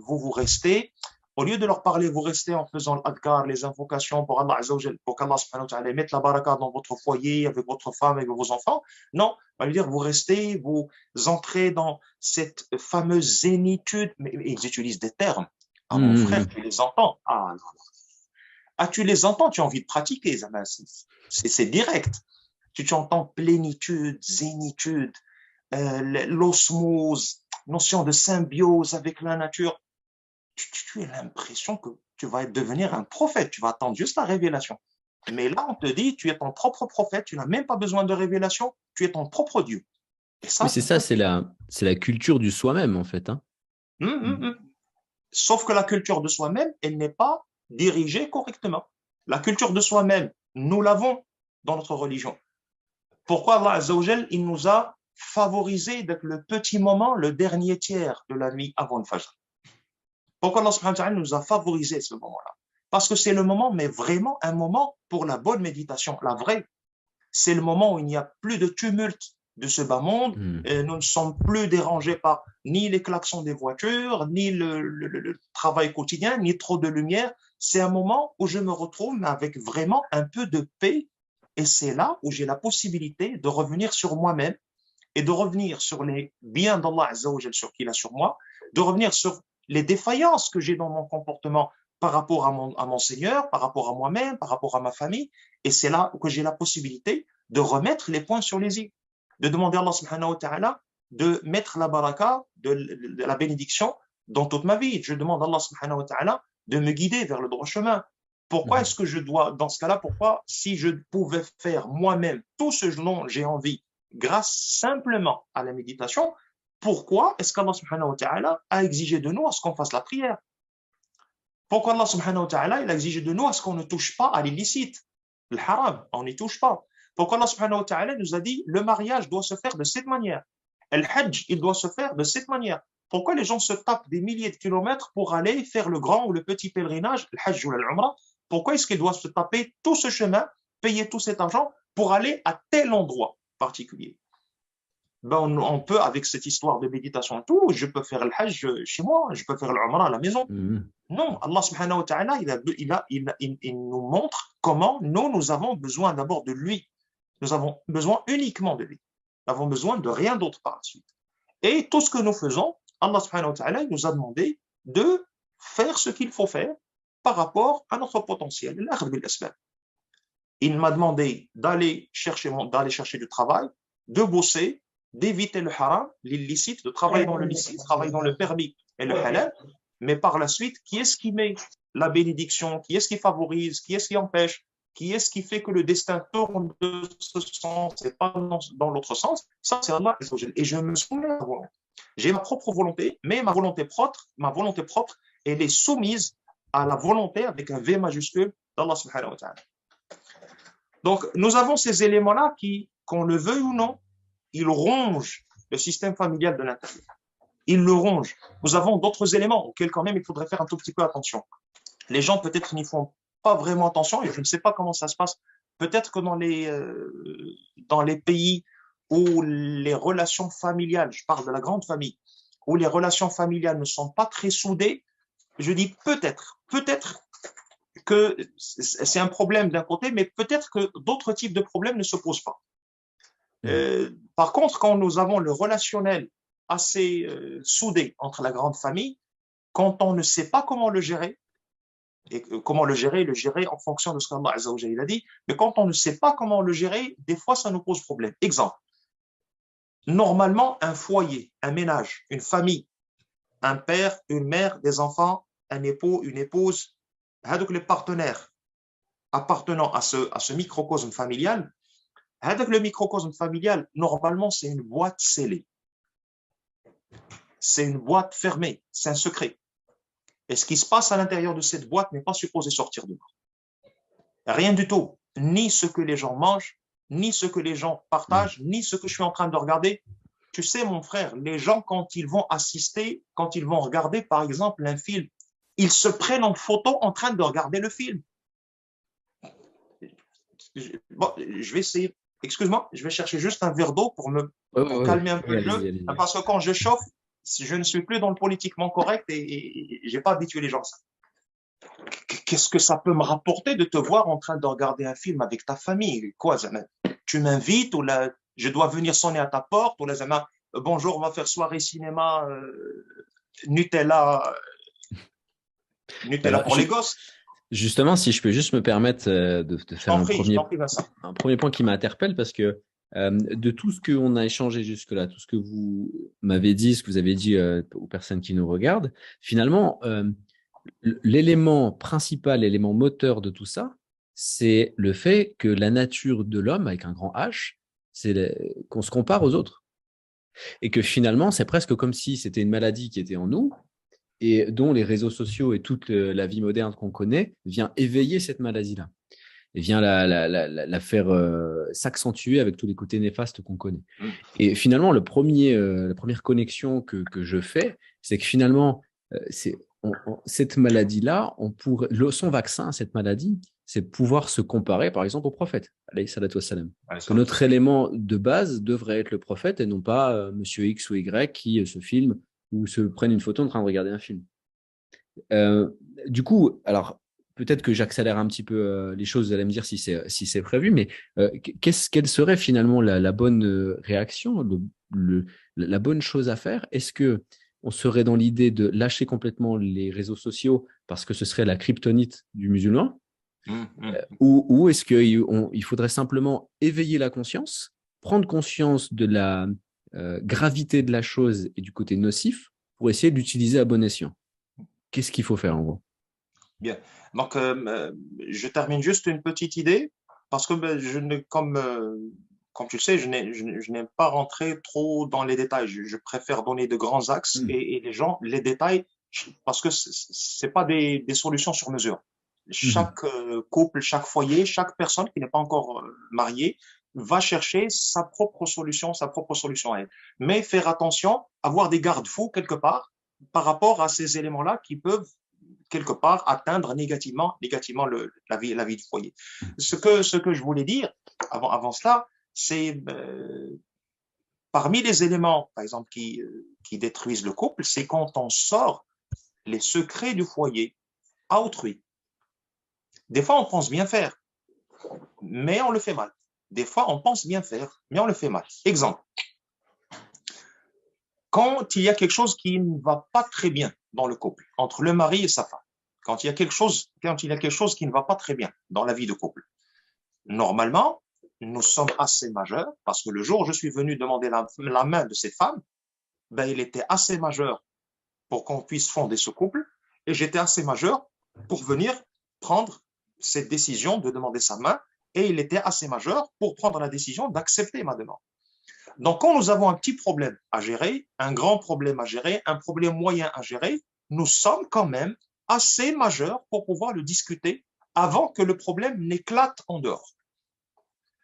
vous restez, au lieu de leur parler, vous restez en faisant l'adkar, les invocations pour Allah Azza wa Jal, pour qu'Allah subhanahu wa ta'ala mette la baraka dans votre foyer, avec votre femme, avec vos enfants. Non, on va dire, vous restez, vous entrez dans cette fameuse zénitude, mais ils utilisent des termes. Ah, mon frère, tu les entends. Ah, non, non. Ah, tu les entends, tu as envie de pratiquer, c'est direct. Tu entends plénitude, zénitude, l'osmose, notion de symbiose avec la nature. Tu as l'impression que tu vas devenir un prophète, tu vas attendre juste la révélation. Mais là, on te dit, tu es ton propre prophète, tu n'as même pas besoin de révélation, tu es ton propre Dieu. Et ça, oui, c'est ça, c'est la culture du soi-même, en fait. Hein. Sauf que la culture de soi-même, elle n'est pas dirigée correctement. La culture de soi-même, nous l'avons dans notre religion. Pourquoi Allah Azza wa Jal, il nous a favorisé d'être le petit moment, le dernier tiers de la nuit avant le Fajr? Pourquoi Allah subhanahu wa ta'ala nous a favorisé ce moment-là? Parce que c'est le moment, mais vraiment un moment pour la bonne méditation, la vraie. C'est le moment où il n'y a plus de tumulte de ce bas monde, et nous ne sommes plus dérangés par ni les klaxons des voitures, ni le travail quotidien, ni trop de lumière. C'est un moment où je me retrouve mais avec vraiment un peu de paix, et c'est là où j'ai la possibilité de revenir sur moi-même et de revenir sur les biens d'Allah Azza wa Jal sur qu'il a sur moi, de revenir sur les défaillances que j'ai dans mon comportement par rapport à mon Seigneur, par rapport à moi-même, par rapport à ma famille. Et c'est là que j'ai la possibilité de remettre les points sur les i, de demander à Allah subhanahu wa ta'ala de mettre la baraka, de la bénédiction dans toute ma vie. Je demande à Allah subhanahu wa ta'ala de me guider vers le droit chemin. Pourquoi est-ce que je dois, dans ce cas-là, pourquoi, si je pouvais faire moi-même tout ce dont j'ai envie, grâce simplement à la méditation, pourquoi est-ce qu'Allah subhanahu wa ta'ala a exigé de nous à ce qu'on fasse la prière? Pourquoi Allah subhanahu wa ta'ala il a exigé de nous à ce qu'on ne touche pas à l'illicite, le haram, on n'y touche pas? Pourquoi Allah subhanahu wa ta'ala nous a dit le mariage doit se faire de cette manière, le hajj il doit se faire de cette manière? Pourquoi les gens se tapent des milliers de kilomètres pour aller faire le grand ou le petit pèlerinage, le hajj ou l'umrah? Pourquoi est-ce qu'ils doivent se taper tout ce chemin, payer tout cet argent pour aller à tel endroit particulier? Ben on peut, avec cette histoire de méditation et tout, je peux faire le hajj chez moi, je peux faire l'umrah à la maison. Non, Allah subhanahu wa ta'ala, il nous montre comment nous avons besoin d'abord de lui. Nous avons besoin uniquement de lui. Nous avons besoin de rien d'autre par la suite. Et tout ce que nous faisons, Allah subhanahu wa ta'ala nous a demandé de faire ce qu'il faut faire par rapport à notre potentiel. Il m'a demandé d'aller chercher du travail, de bosser, d'éviter le haram, l'illicite, de travailler dans le licite, travailler dans le permis et le halal. Mais par la suite, qui est-ce qui met la bénédiction? Qui est-ce qui favorise? Qui est-ce qui empêche? Qui est-ce qui fait que le destin tourne de ce sens et pas dans l'autre sens? Ça, c'est Allah. Et je me soumets à moi. J'ai ma propre volonté, mais ma volonté propre, elle est soumise à la volonté avec un V majuscule d'Allah subhanahu wa ta'ala. Donc, nous avons ces éléments-là qui, qu'on le veuille ou non, ils rongent le système familial de l'intérieur. Ils le rongent. Nous avons d'autres éléments auxquels quand même il faudrait faire un tout petit peu attention. Les gens peut-être n'y font pas vraiment attention et je ne sais pas comment ça se passe. Peut-être que dans les pays où les relations familiales, je parle de la grande famille, où les relations familiales ne sont pas très soudées, je dis peut-être que c'est un problème d'un côté, mais peut-être que d'autres types de problèmes ne se posent pas. Par contre, quand nous avons le relationnel assez soudé entre la grande famille, quand on ne sait pas comment le gérer, et comment le gérer en fonction de ce qu'Allah Azza wa Jalla a dit, mais quand on ne sait pas comment le gérer, des fois ça nous pose problème. Exemple, normalement un foyer, un ménage, une famille, un père, une mère, des enfants, un époux, une épouse, donc les partenaires appartenant à ce microcosme familial, le microcosme familial, normalement c'est une boîte scellée. C'est une boîte fermée, c'est un secret. Et ce qui se passe à l'intérieur de cette boîte n'est pas supposé sortir dehors. Rien du tout. Ni ce que les gens mangent, ni ce que les gens partagent, ni ce que je suis en train de regarder. Tu sais, mon frère, les gens, quand ils vont assister, quand ils vont regarder, par exemple, un film, ils se prennent en photo en train de regarder le film. Bon, je vais essayer. Excuse-moi, je vais chercher juste un verre d'eau pour me calmer un peu le jeu. Parce que quand je chauffe, je ne suis plus dans le politiquement correct et je n'ai pas habitué les gens à ça. Qu'est-ce que ça peut me rapporter de te voir en train de regarder un film avec ta famille? Quoi, Zama? Tu m'invites ou là, je dois venir sonner à ta porte ou là, Zama, bonjour, on va faire soirée cinéma, Nutella, Alors, pour les gosses. Justement, si je peux juste me permettre de faire un premier point qui m'interpelle parce que de tout ce qu'on a échangé jusque-là, tout ce que vous m'avez dit, ce que vous avez dit aux personnes qui nous regardent, finalement, l'élément principal, l'élément moteur de tout ça, c'est le fait que la nature de l'homme, avec un grand H, c'est qu'on se compare aux autres. Et que finalement, c'est presque comme si c'était une maladie qui était en nous et dont les réseaux sociaux et toute la vie moderne qu'on connaît vient éveiller cette maladie-là et vient la faire s'accentuer avec tous les côtés néfastes qu'on connaît. Et finalement, la première connexion que je fais, c'est que finalement, cette maladie-là, son vaccin, cette maladie, c'est pouvoir se comparer, par exemple, au prophète, alayhi salatu wassalam. Que notre élément de base devrait être le prophète et non pas monsieur X ou Y qui se filme ou se prennent une photo en train de regarder un film. Du coup, alors, peut-être que j'accélère un petit peu les choses, vous allez me dire si c'est prévu, mais quelle serait finalement la bonne réaction, la bonne chose à faire? Est-ce que on serait dans l'idée de lâcher complètement les réseaux sociaux parce que ce serait la kryptonite du musulman, ou est-ce qu'il faudrait simplement éveiller la conscience, prendre conscience de la gravité de la chose et du côté nocif pour essayer d'utiliser à bon escient? Qu'est-ce qu'il faut faire en gros? Bien. Donc, je termine juste une petite idée parce que comme tu le sais, je n'aime pas rentrer trop dans les détails. Je préfère donner de grands axes et les gens, les détails, parce que c'est pas des solutions sur mesure. Chaque couple, chaque foyer, chaque personne qui n'est pas encore mariée va chercher sa propre solution à elle. Mais faire attention, avoir des garde-fous quelque part par rapport à ces éléments-là qui peuvent quelque part atteindre négativement la vie du foyer. Ce que je voulais dire avant cela, c'est parmi les éléments, par exemple, qui détruisent le couple, c'est quand on sort les secrets du foyer à autrui. Des fois, on pense bien faire, mais on le fait mal. Des fois, on pense bien faire, mais on le fait mal. Exemple, quand il y a quelque chose qui ne va pas très bien dans le couple, entre le mari et sa femme, quand il y a quelque chose qui ne va pas très bien dans la vie de couple, normalement, nous sommes assez majeurs, parce que le jour où je suis venu demander la main de cette femme, ben, il était assez majeur pour qu'on puisse fonder ce couple, et j'étais assez majeur pour venir prendre cette décision de demander sa main, et il était assez majeur pour prendre la décision d'accepter ma demande. Donc, quand nous avons un petit problème à gérer, un grand problème à gérer, un problème moyen à gérer, nous sommes quand même assez majeur pour pouvoir le discuter avant que le problème n'éclate en dehors.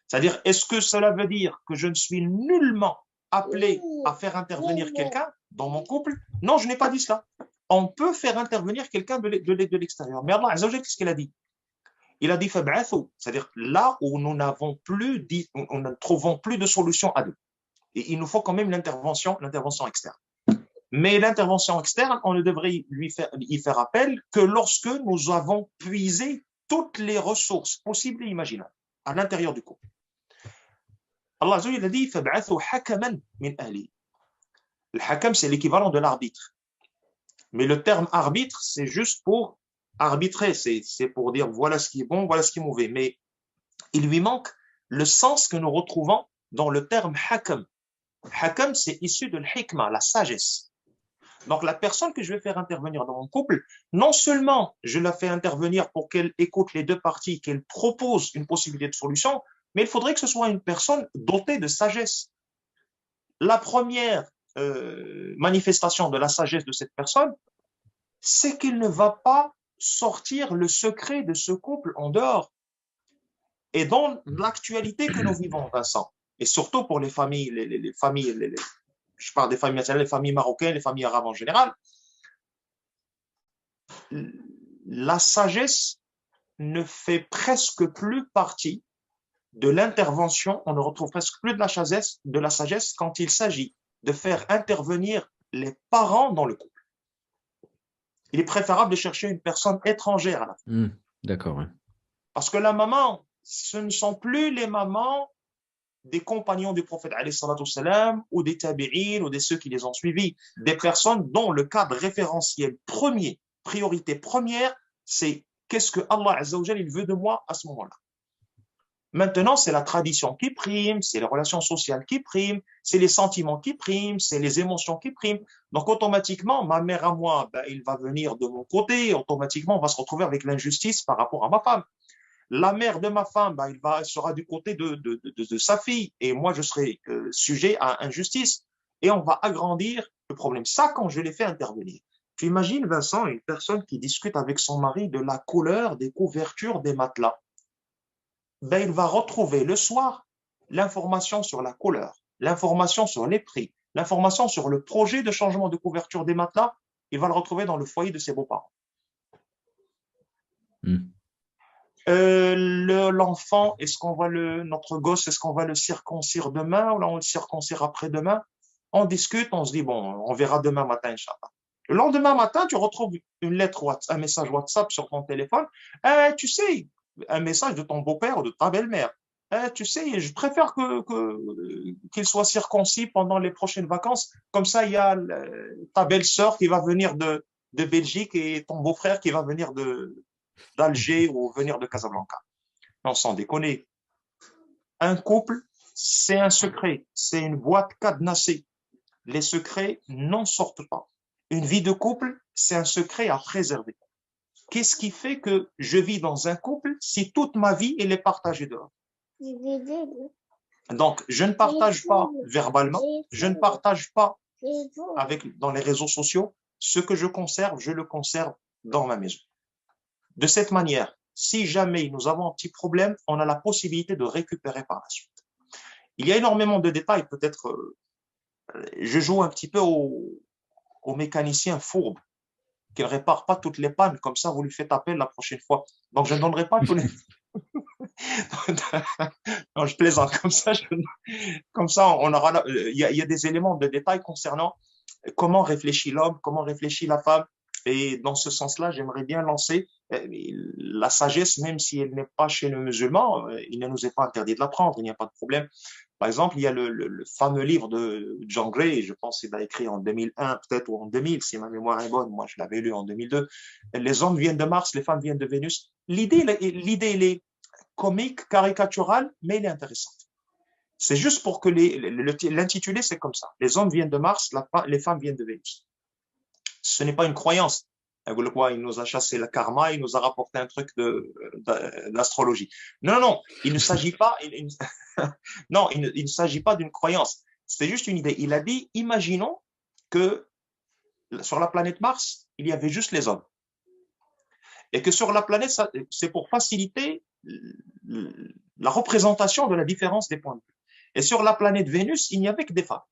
C'est-à-dire, est-ce que cela veut dire que je ne suis nullement appelé à faire intervenir quelqu'un dans mon couple? Non, je n'ai pas dit cela. On peut faire intervenir quelqu'un de l'extérieur. Mais Allah Azza wa Jalla, qu'est-ce qu'il a dit? Il a dit fab'athu, c'est-à-dire là où nous n'avons plus, on ne trouvons plus de solution à deux. Et il nous faut quand même l'intervention externe. Mais l'intervention externe, on ne devrait y faire appel que lorsque nous avons puisé toutes les ressources possibles et imaginables à l'intérieur du couple. Allah Azza wa Jalla dit fab'athu hakaman min ahli. Le hakam, c'est l'équivalent de l'arbitre. Mais le terme arbitre, c'est juste pour arbitrer, c'est pour dire voilà ce qui est bon, voilà ce qui est mauvais. Mais il lui manque le sens que nous retrouvons dans le terme hakam. Hakam, c'est issu de l'hikma, la sagesse. Donc la personne que je vais faire intervenir dans mon couple, non seulement je la fais intervenir pour qu'elle écoute les deux parties, qu'elle propose une possibilité de solution, mais il faudrait que ce soit une personne dotée de sagesse. La première manifestation de la sagesse de cette personne, c'est qu'il ne va pas sortir le secret de ce couple en dehors. Et dans l'actualité que nous vivons, Vincent, et surtout pour les familles, les familles, je parle des familles, les familles marocaines, les familles arabes en général, la sagesse ne fait presque plus partie de l'intervention, on ne retrouve presque plus de la sagesse quand il s'agit de faire intervenir les parents dans le couple. Il est préférable de chercher une personne étrangère à la fin. D'accord. Ouais. Parce que la maman, ce ne sont plus les mamans des compagnons du prophète salam, ou des tabi'in ou de ceux qui les ont suivis, des personnes dont le cadre référentiel premier, priorité première, c'est qu'est-ce que Allah Azza wa Jalla il veut de moi à ce moment-là. Maintenant, c'est la tradition qui prime, c'est les relations sociales qui priment, c'est les sentiments qui priment, c'est les émotions qui priment. Donc, automatiquement, ma mère à moi, il va venir de mon côté, automatiquement, on va se retrouver avec l'injustice par rapport à ma femme. La mère de ma femme, elle sera du côté de sa fille, et moi, je serai sujet à injustice. Et on va agrandir le problème. Ça, quand je l'ai fait intervenir. Tu imagines, Vincent, une personne qui discute avec son mari de la couleur des couvertures des matelas. Il va retrouver le soir l'information sur la couleur, l'information sur les prix, l'information sur le projet de changement de couverture des matelas, il va le retrouver dans le foyer de ses beaux-parents. L'enfant, notre gosse, est-ce qu'on va le circoncire demain ou là on le circoncire après-demain? On discute, on se dit, bon, on verra demain matin, Inch'Allah. Le lendemain matin, tu retrouves une lettre, un message WhatsApp sur ton téléphone. Tu sais, un message de ton beau-père ou de ta belle-mère. Tu sais, je préfère qu'il soit circoncis pendant les prochaines vacances. Comme ça, il y a ta belle-sœur qui va venir de Belgique et ton beau-frère qui va venir d'Alger ou venir de Casablanca. Non, sans déconner. Un couple, c'est un secret. C'est une boîte cadenassée. Les secrets n'en sortent pas. Une vie de couple, c'est un secret à préserver. Qu'est-ce qui fait que je vis dans un couple si toute ma vie, elle est partagée dehors? Donc, je ne partage pas verbalement, je ne partage pas dans les réseaux sociaux. Ce que je le conserve dans ma maison. De cette manière, si jamais nous avons un petit problème, on a la possibilité de récupérer par la suite. Il y a énormément de détails, peut-être, je joue un petit peu au mécanicien fourbe, qu'il ne répare pas toutes les pannes, comme ça vous lui faites appel la prochaine fois. Donc je ne donnerai pas tous les... Non, je plaisante, comme ça on aura... Il y a des éléments de détail concernant comment réfléchit l'homme, comment réfléchit la femme, et dans ce sens-là, j'aimerais bien lancer la sagesse, même si elle n'est pas chez le musulman, il ne nous est pas interdit de l'apprendre, il n'y a pas de problème. Par exemple, il y a le fameux livre de John Gray, je pense qu'il l'a écrit en 2001 peut-être ou en 2000, si ma mémoire est bonne, moi je l'avais lu en 2002. Les hommes viennent de Mars, les femmes viennent de Vénus. L'idée elle est comique, caricaturale, mais elle est intéressante. C'est juste pour que l'intitulé c'est comme ça. Les hommes viennent de Mars, les femmes viennent de Vénus. Ce n'est pas une croyance. Il nous a chassé le karma, il nous a rapporté un truc d'astrologie. Non, il ne s'agit pas, non, il ne s'agit pas d'une croyance. C'est juste une idée. Il a dit, imaginons que sur la planète Mars, il y avait juste les hommes. Et que sur la planète, c'est pour faciliter la représentation de la différence des points de vue. Et sur la planète Vénus, il n'y avait que des femmes.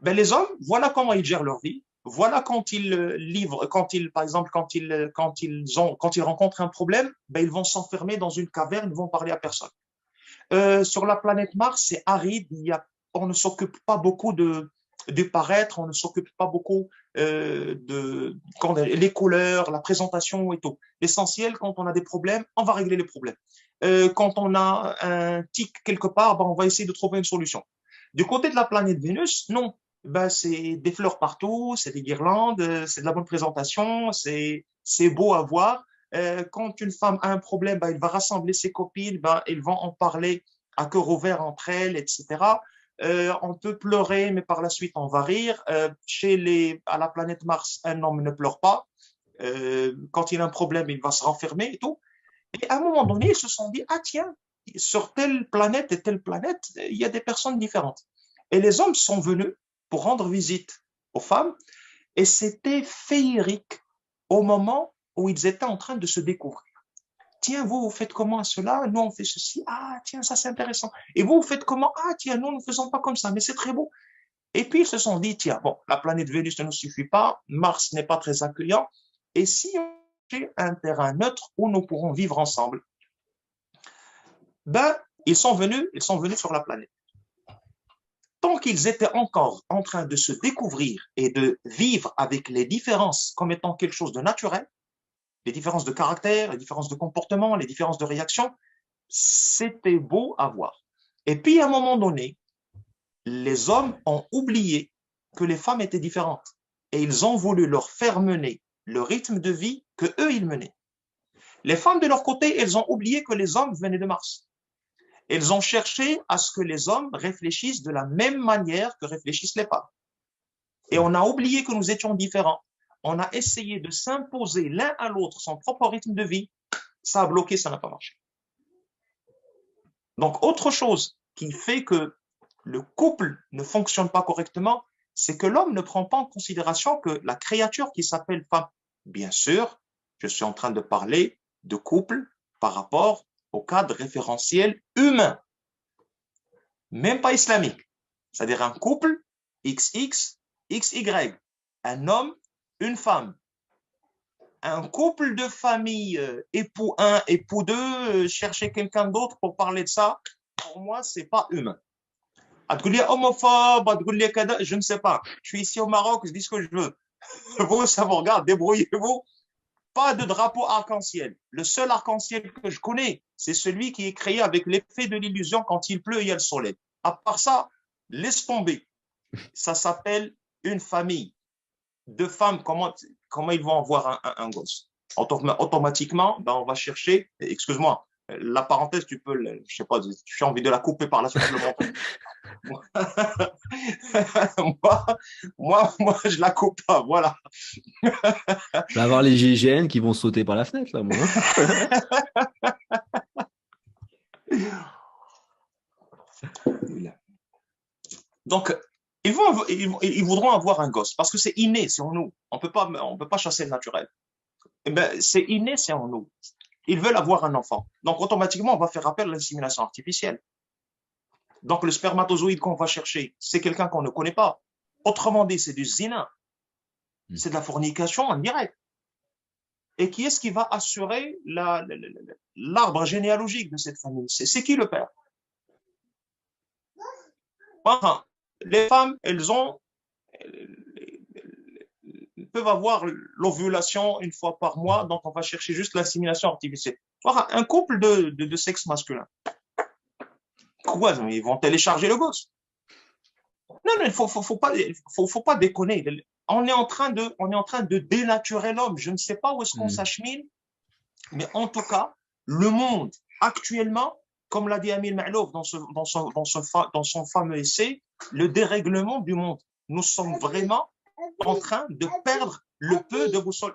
Ben, les hommes, voilà comment ils gèrent leur vie. Voilà quand ils livrent, par exemple, quand ils rencontrent un problème, ben, ils vont s'enfermer dans une caverne, ils vont parler à personne. Sur la planète Mars, c'est aride, on ne s'occupe pas beaucoup du paraître, on ne s'occupe pas beaucoup les couleurs, la présentation et tout. L'essentiel, quand on a des problèmes, on va régler les problèmes. Quand on a un tic quelque part, ben, on va essayer de trouver une solution. Du côté de la planète Vénus, non. Ben, c'est des fleurs partout, c'est des guirlandes, c'est de la bonne présentation, c'est beau à voir. Quand une femme a un problème, ben, elle va rassembler ses copines, ben, elles vont en parler à cœur ouvert entre elles, etc. On peut pleurer, mais par la suite, on va rire. À la planète Mars, un homme ne pleure pas. Quand il a un problème, il va se renfermer et tout. Et à un moment donné, ils se sont dit, ah tiens, sur telle planète et telle planète, il y a des personnes différentes. Et les hommes sont venus pour rendre visite aux femmes, et c'était féerique au moment où ils étaient en train de se découvrir. Tiens, vous faites comment à cela? Nous, on fait ceci. Ah, tiens, ça, c'est intéressant. Et vous faites comment? Ah, tiens, nous ne faisons pas comme ça, mais c'est très beau. Et puis, ils se sont dit, tiens, bon, la planète Vénus ne nous suffit pas, Mars n'est pas très accueillant, et si on fait un terrain neutre où nous pourrons vivre ensemble? Ben, ils sont venus sur la planète. Tant qu'ils étaient encore en train de se découvrir et de vivre avec les différences comme étant quelque chose de naturel, les différences de caractère, les différences de comportement, les différences de réaction, c'était beau à voir. Et puis, à un moment donné, les hommes ont oublié que les femmes étaient différentes et ils ont voulu leur faire mener le rythme de vie que eux ils menaient. Les femmes, de leur côté, elles ont oublié que les hommes venaient de Mars. Elles ont cherché à ce que les hommes réfléchissent de la même manière que réfléchissent les femmes. Et on a oublié que nous étions différents. On a essayé de s'imposer l'un à l'autre son propre rythme de vie. Ça a bloqué, ça n'a pas marché. Donc, autre chose qui fait que le couple ne fonctionne pas correctement, c'est que l'homme ne prend pas en considération que la créature qui s'appelle femme, bien sûr, je suis en train de parler de couple par rapport au cadre référentiel humain, même pas islamique. C'est-à-dire un couple XX, XY, un homme, une femme. Un couple de famille, époux 1, époux 2, chercher quelqu'un d'autre pour parler de ça, pour moi, c'est pas humain. Homophobe, je ne sais pas. Je suis ici au Maroc, je dis ce que je veux. Vous, ça vous regarde, débrouillez-vous. Pas de drapeau arc-en-ciel. Le seul arc-en-ciel que je connais, c'est celui qui est créé avec l'effet de l'illusion quand il pleut et il y a le soleil. À part ça, laisse tomber. Ça s'appelle une famille. Deux femmes, comment ils vont avoir un gosse? Automatiquement, ben, on va chercher, excuse-moi, la parenthèse, tu peux, je sais pas, tu as envie de la couper par la suite, moi, je la coupe pas, voilà. Je vais avoir les GIGN qui vont sauter par la fenêtre, là, moi. Donc, ils voudront avoir un gosse parce que c'est inné, c'est en nous. On peut pas chasser le naturel. Eh ben, c'est inné, c'est en nous. Ils veulent avoir un enfant. Donc, automatiquement, on va faire appel à l'insémination artificielle. Donc, le spermatozoïde qu'on va chercher, c'est quelqu'un qu'on ne connaît pas. Autrement dit, c'est du zina. C'est de la fornication en direct. Et qui est-ce qui va assurer l'arbre généalogique de cette famille? C'est qui le père? Enfin, les femmes, elles peuvent avoir l'ovulation une fois par mois, donc on va chercher juste l'insémination artificielle. Voilà, un couple de sexe masculin. Quoi, ils vont télécharger le gosse. Non, il faut pas déconner. On est en train de dénaturer l'homme. Je ne sais pas où est-ce qu'on s'achemine, mais en tout cas, le monde actuellement, comme l'a dit Amir Ma'louf dans son fameux essai, le dérèglement du monde. Nous sommes vraiment en train de perdre le peu de boussole.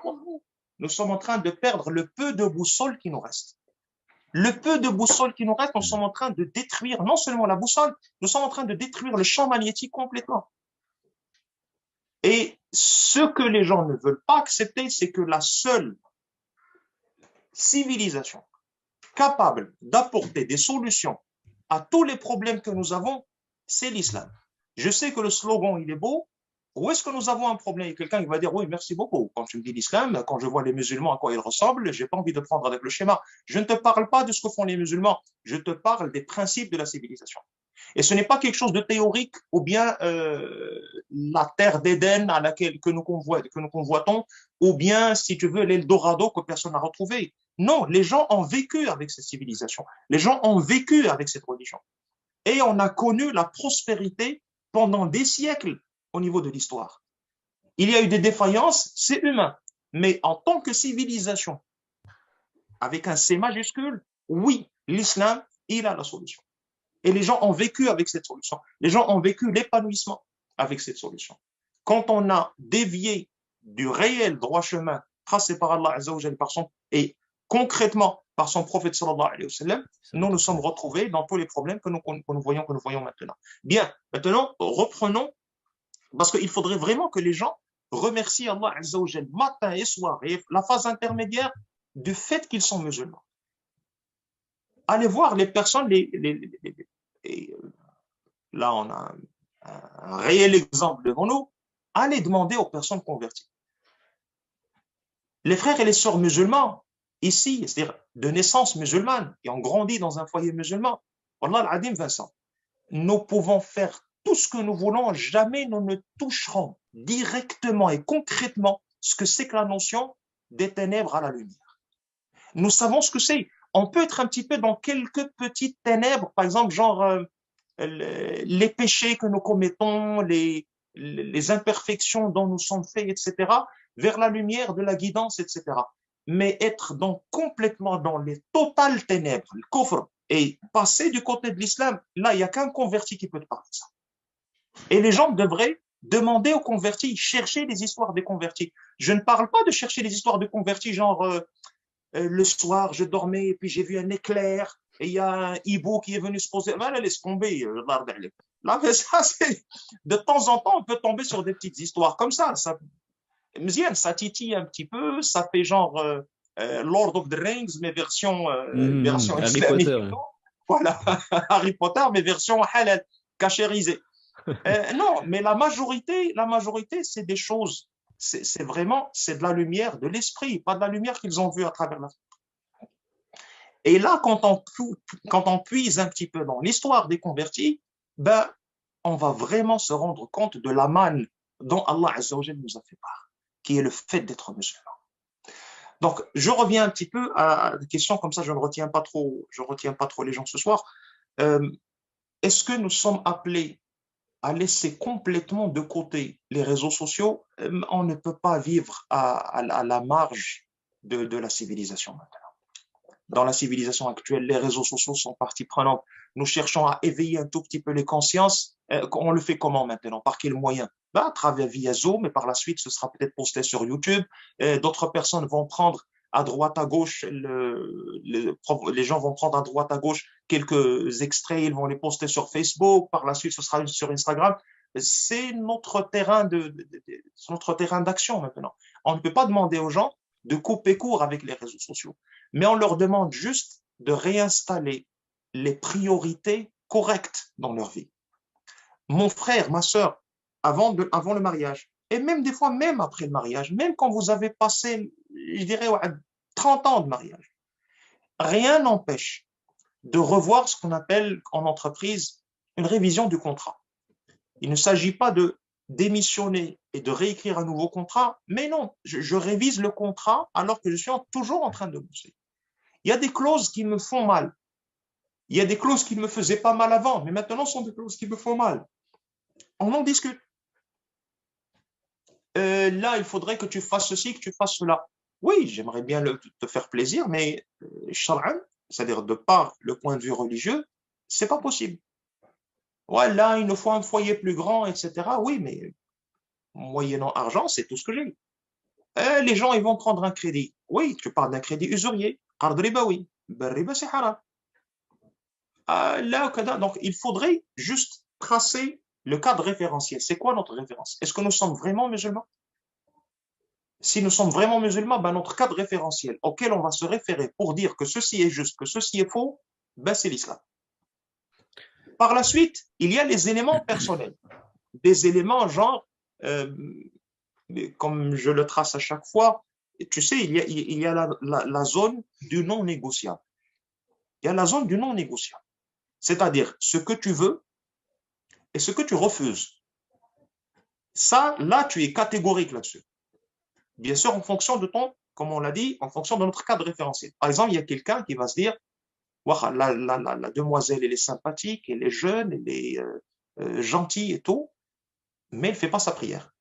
Nous sommes en train de perdre le peu de boussole qui nous reste. Le peu de boussole qui nous reste, nous sommes en train de détruire non seulement la boussole, nous sommes en train de détruire le champ magnétique complètement. Et ce que les gens ne veulent pas accepter, c'est que la seule civilisation capable d'apporter des solutions à tous les problèmes que nous avons, c'est l'islam. Je sais que le slogan, il est beau. Où est-ce que nous avons un problème? Il y a quelqu'un qui va dire, oui, merci beaucoup. Quand tu me dis l'islam, quand je vois les musulmans à quoi ils ressemblent, j'ai pas envie de prendre avec le schéma. Je ne te parle pas de ce que font les musulmans. Je te parle des principes de la civilisation. Et ce n'est pas quelque chose de théorique ou bien la terre d'Éden à laquelle que nous convoitons, ou bien, si tu veux, l'Eldorado que personne n'a retrouvé. Non, les gens ont vécu avec cette civilisation. Les gens ont vécu avec cette religion. Et on a connu la prospérité pendant des siècles au niveau de l'histoire. Il y a eu des défaillances, c'est humain. Mais en tant que civilisation, avec un C majuscule, oui, l'islam, il a la solution. Et les gens ont vécu avec cette solution. Les gens ont vécu l'épanouissement avec cette solution. Quand on a dévié du réel droit chemin tracé par Allah Azza wa Jalla et concrètement par son prophète sallallahu alayhi wa sallam, nous nous sommes retrouvés dans tous les problèmes que nous voyons maintenant. Bien, maintenant, reprenons, parce qu'il faudrait vraiment que les gens remercient Allah Azza wa Jalla matin et soir, et la phase intermédiaire du fait qu'ils sont musulmans. Allez voir les personnes, et là on a un réel exemple devant nous, allez demander aux personnes converties. Les frères et les sœurs musulmans, ici, c'est-à-dire de naissance musulmane, et ont grandi dans un foyer musulman, Wallah al-Adim Vincent, nous pouvons faire tout ce que nous voulons, jamais nous ne toucherons directement et concrètement ce que c'est que la notion des ténèbres à la lumière. Nous savons ce que c'est. On peut être un petit peu dans quelques petites ténèbres, par exemple, genre les péchés que nous commettons, les imperfections dont nous sommes faits, etc., vers la lumière de la guidance, etc. Mais être complètement dans les totales ténèbres, le kufr, et passer du côté de l'islam, là, il n'y a qu'un converti qui peut te parler de ça. Et les gens devraient demander aux convertis, chercher les histoires des convertis. Je ne parle pas de chercher les histoires de convertis, genre le soir, je dormais et puis j'ai vu un éclair et il y a un hibou qui est venu se poser. Ben, laisse tomber. Là, ça, de temps en temps, on peut tomber sur des petites histoires comme ça. Ça titille un petit peu, ça fait genre Lord of the Rings, mais version Harry islamique. Potter. Voilà, Harry Potter, mais version halal, cachérisée. Non, mais la majorité, c'est des choses. C'est vraiment, c'est de la lumière de l'esprit, pas de la lumière qu'ils ont vue à travers la. Et là, quand on puise un petit peu dans l'histoire des convertis, ben, on va vraiment se rendre compte de la manne dont Allah Azza wa Jalla nous a fait part, qui est le fait d'être musulman. Donc, je reviens un petit peu à des questions comme ça, je retiens pas trop les gens ce soir. Est-ce que nous sommes appelés à laisser complètement de côté les réseaux sociaux? On ne peut pas vivre à la marge de la civilisation maintenant. Dans la civilisation actuelle, les réseaux sociaux sont partie prenante. Nous cherchons à éveiller un tout petit peu les consciences. On le fait comment maintenant? Par quel moyen? Ben, à travers via Zoom, et par la suite, ce sera peut-être posté sur YouTube. D'autres personnes vont prendre à droite, à gauche, les gens vont prendre à droite, à gauche quelques extraits, ils vont les poster sur Facebook. Par la suite, ce sera sur Instagram. C'est notre terrain d'action maintenant. On ne peut pas demander aux gens de couper court avec les réseaux sociaux, mais on leur demande juste de réinstaller les priorités correctes dans leur vie. Mon frère, ma sœur, avant le mariage, et même des fois, même après le mariage, même quand vous avez passé, je dirais, 30 ans de mariage, rien n'empêche de revoir ce qu'on appelle en entreprise une révision du contrat. Il ne s'agit pas de démissionner et de réécrire un nouveau contrat, mais non, je révise le contrat alors que je suis toujours en train de bosser. Il y a des clauses qui me font mal. Il y a des clauses qui ne me faisaient pas mal avant, mais maintenant ce sont des clauses qui me font mal. On en discute. Là, il faudrait que tu fasses ceci, que tu fasses cela. Oui, j'aimerais bien te faire plaisir, mais shar'an, c'est-à-dire de par le point de vue religieux, c'est pas possible. Ouais, là, il nous faut un foyer plus grand, etc. Oui, mais moyennant argent, c'est tout ce que j'ai. Les gens, ils vont prendre un crédit. Oui, tu parles d'un crédit usurier. Qard ribawi. Ben, riba, c'est haram. Donc, il faudrait juste tracer le cadre référentiel. C'est quoi notre référence? Est-ce que nous sommes vraiment musulmans? Si nous sommes vraiment musulmans, ben notre cadre référentiel auquel on va se référer pour dire que ceci est juste, que ceci est faux, ben c'est l'islam. Par la suite, il y a les éléments personnels. Des éléments genre, comme je le trace à chaque fois, tu sais, il y a la zone du non négociable. Il y a la zone du non négociable. C'est-à-dire ce que tu veux et ce que tu refuses. Ça, là, tu es catégorique là-dessus. Bien sûr, en fonction de ton, comme on l'a dit, en fonction de notre cadre référentiel. Par exemple, il y a quelqu'un qui va se dire, la demoiselle, elle est sympathique, elle est jeune, elle est gentille et tout, mais elle ne fait pas sa prière.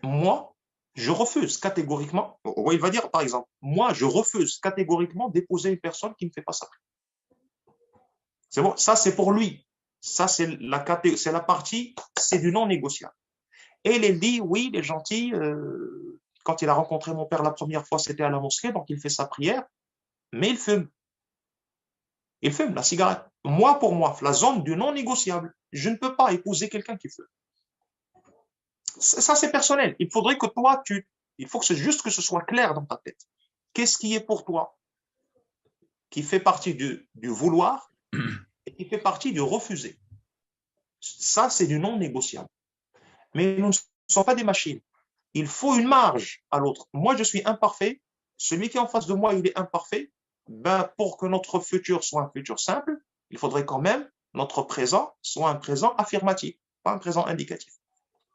Moi, je refuse catégoriquement, il va dire par exemple, moi, je refuse catégoriquement d'épouser une personne qui ne fait pas sa prière. C'est bon, ça c'est pour lui. Ça c'est la partie, c'est du non négociable. Et elle dit, oui, il est gentil, quand il a rencontré mon père la première fois, c'était à la mosquée, donc il fait sa prière, mais il fume. Il fume la cigarette. Moi, pour moi, la zone du non négociable, je ne peux pas épouser quelqu'un qui fume. Ça, c'est personnel. Il faudrait que toi, il faut que juste que ce soit clair dans ta tête. Qu'est-ce qui est pour toi qui fait partie du vouloir et qui fait partie du refuser? Ça, c'est du non négociable. Mais nous ne sommes pas des machines. Il faut une marge à l'autre. Moi, je suis imparfait. Celui qui est en face de moi, il est imparfait. Ben, pour que notre futur soit un futur simple, il faudrait quand même notre présent soit un présent affirmatif, pas un présent indicatif.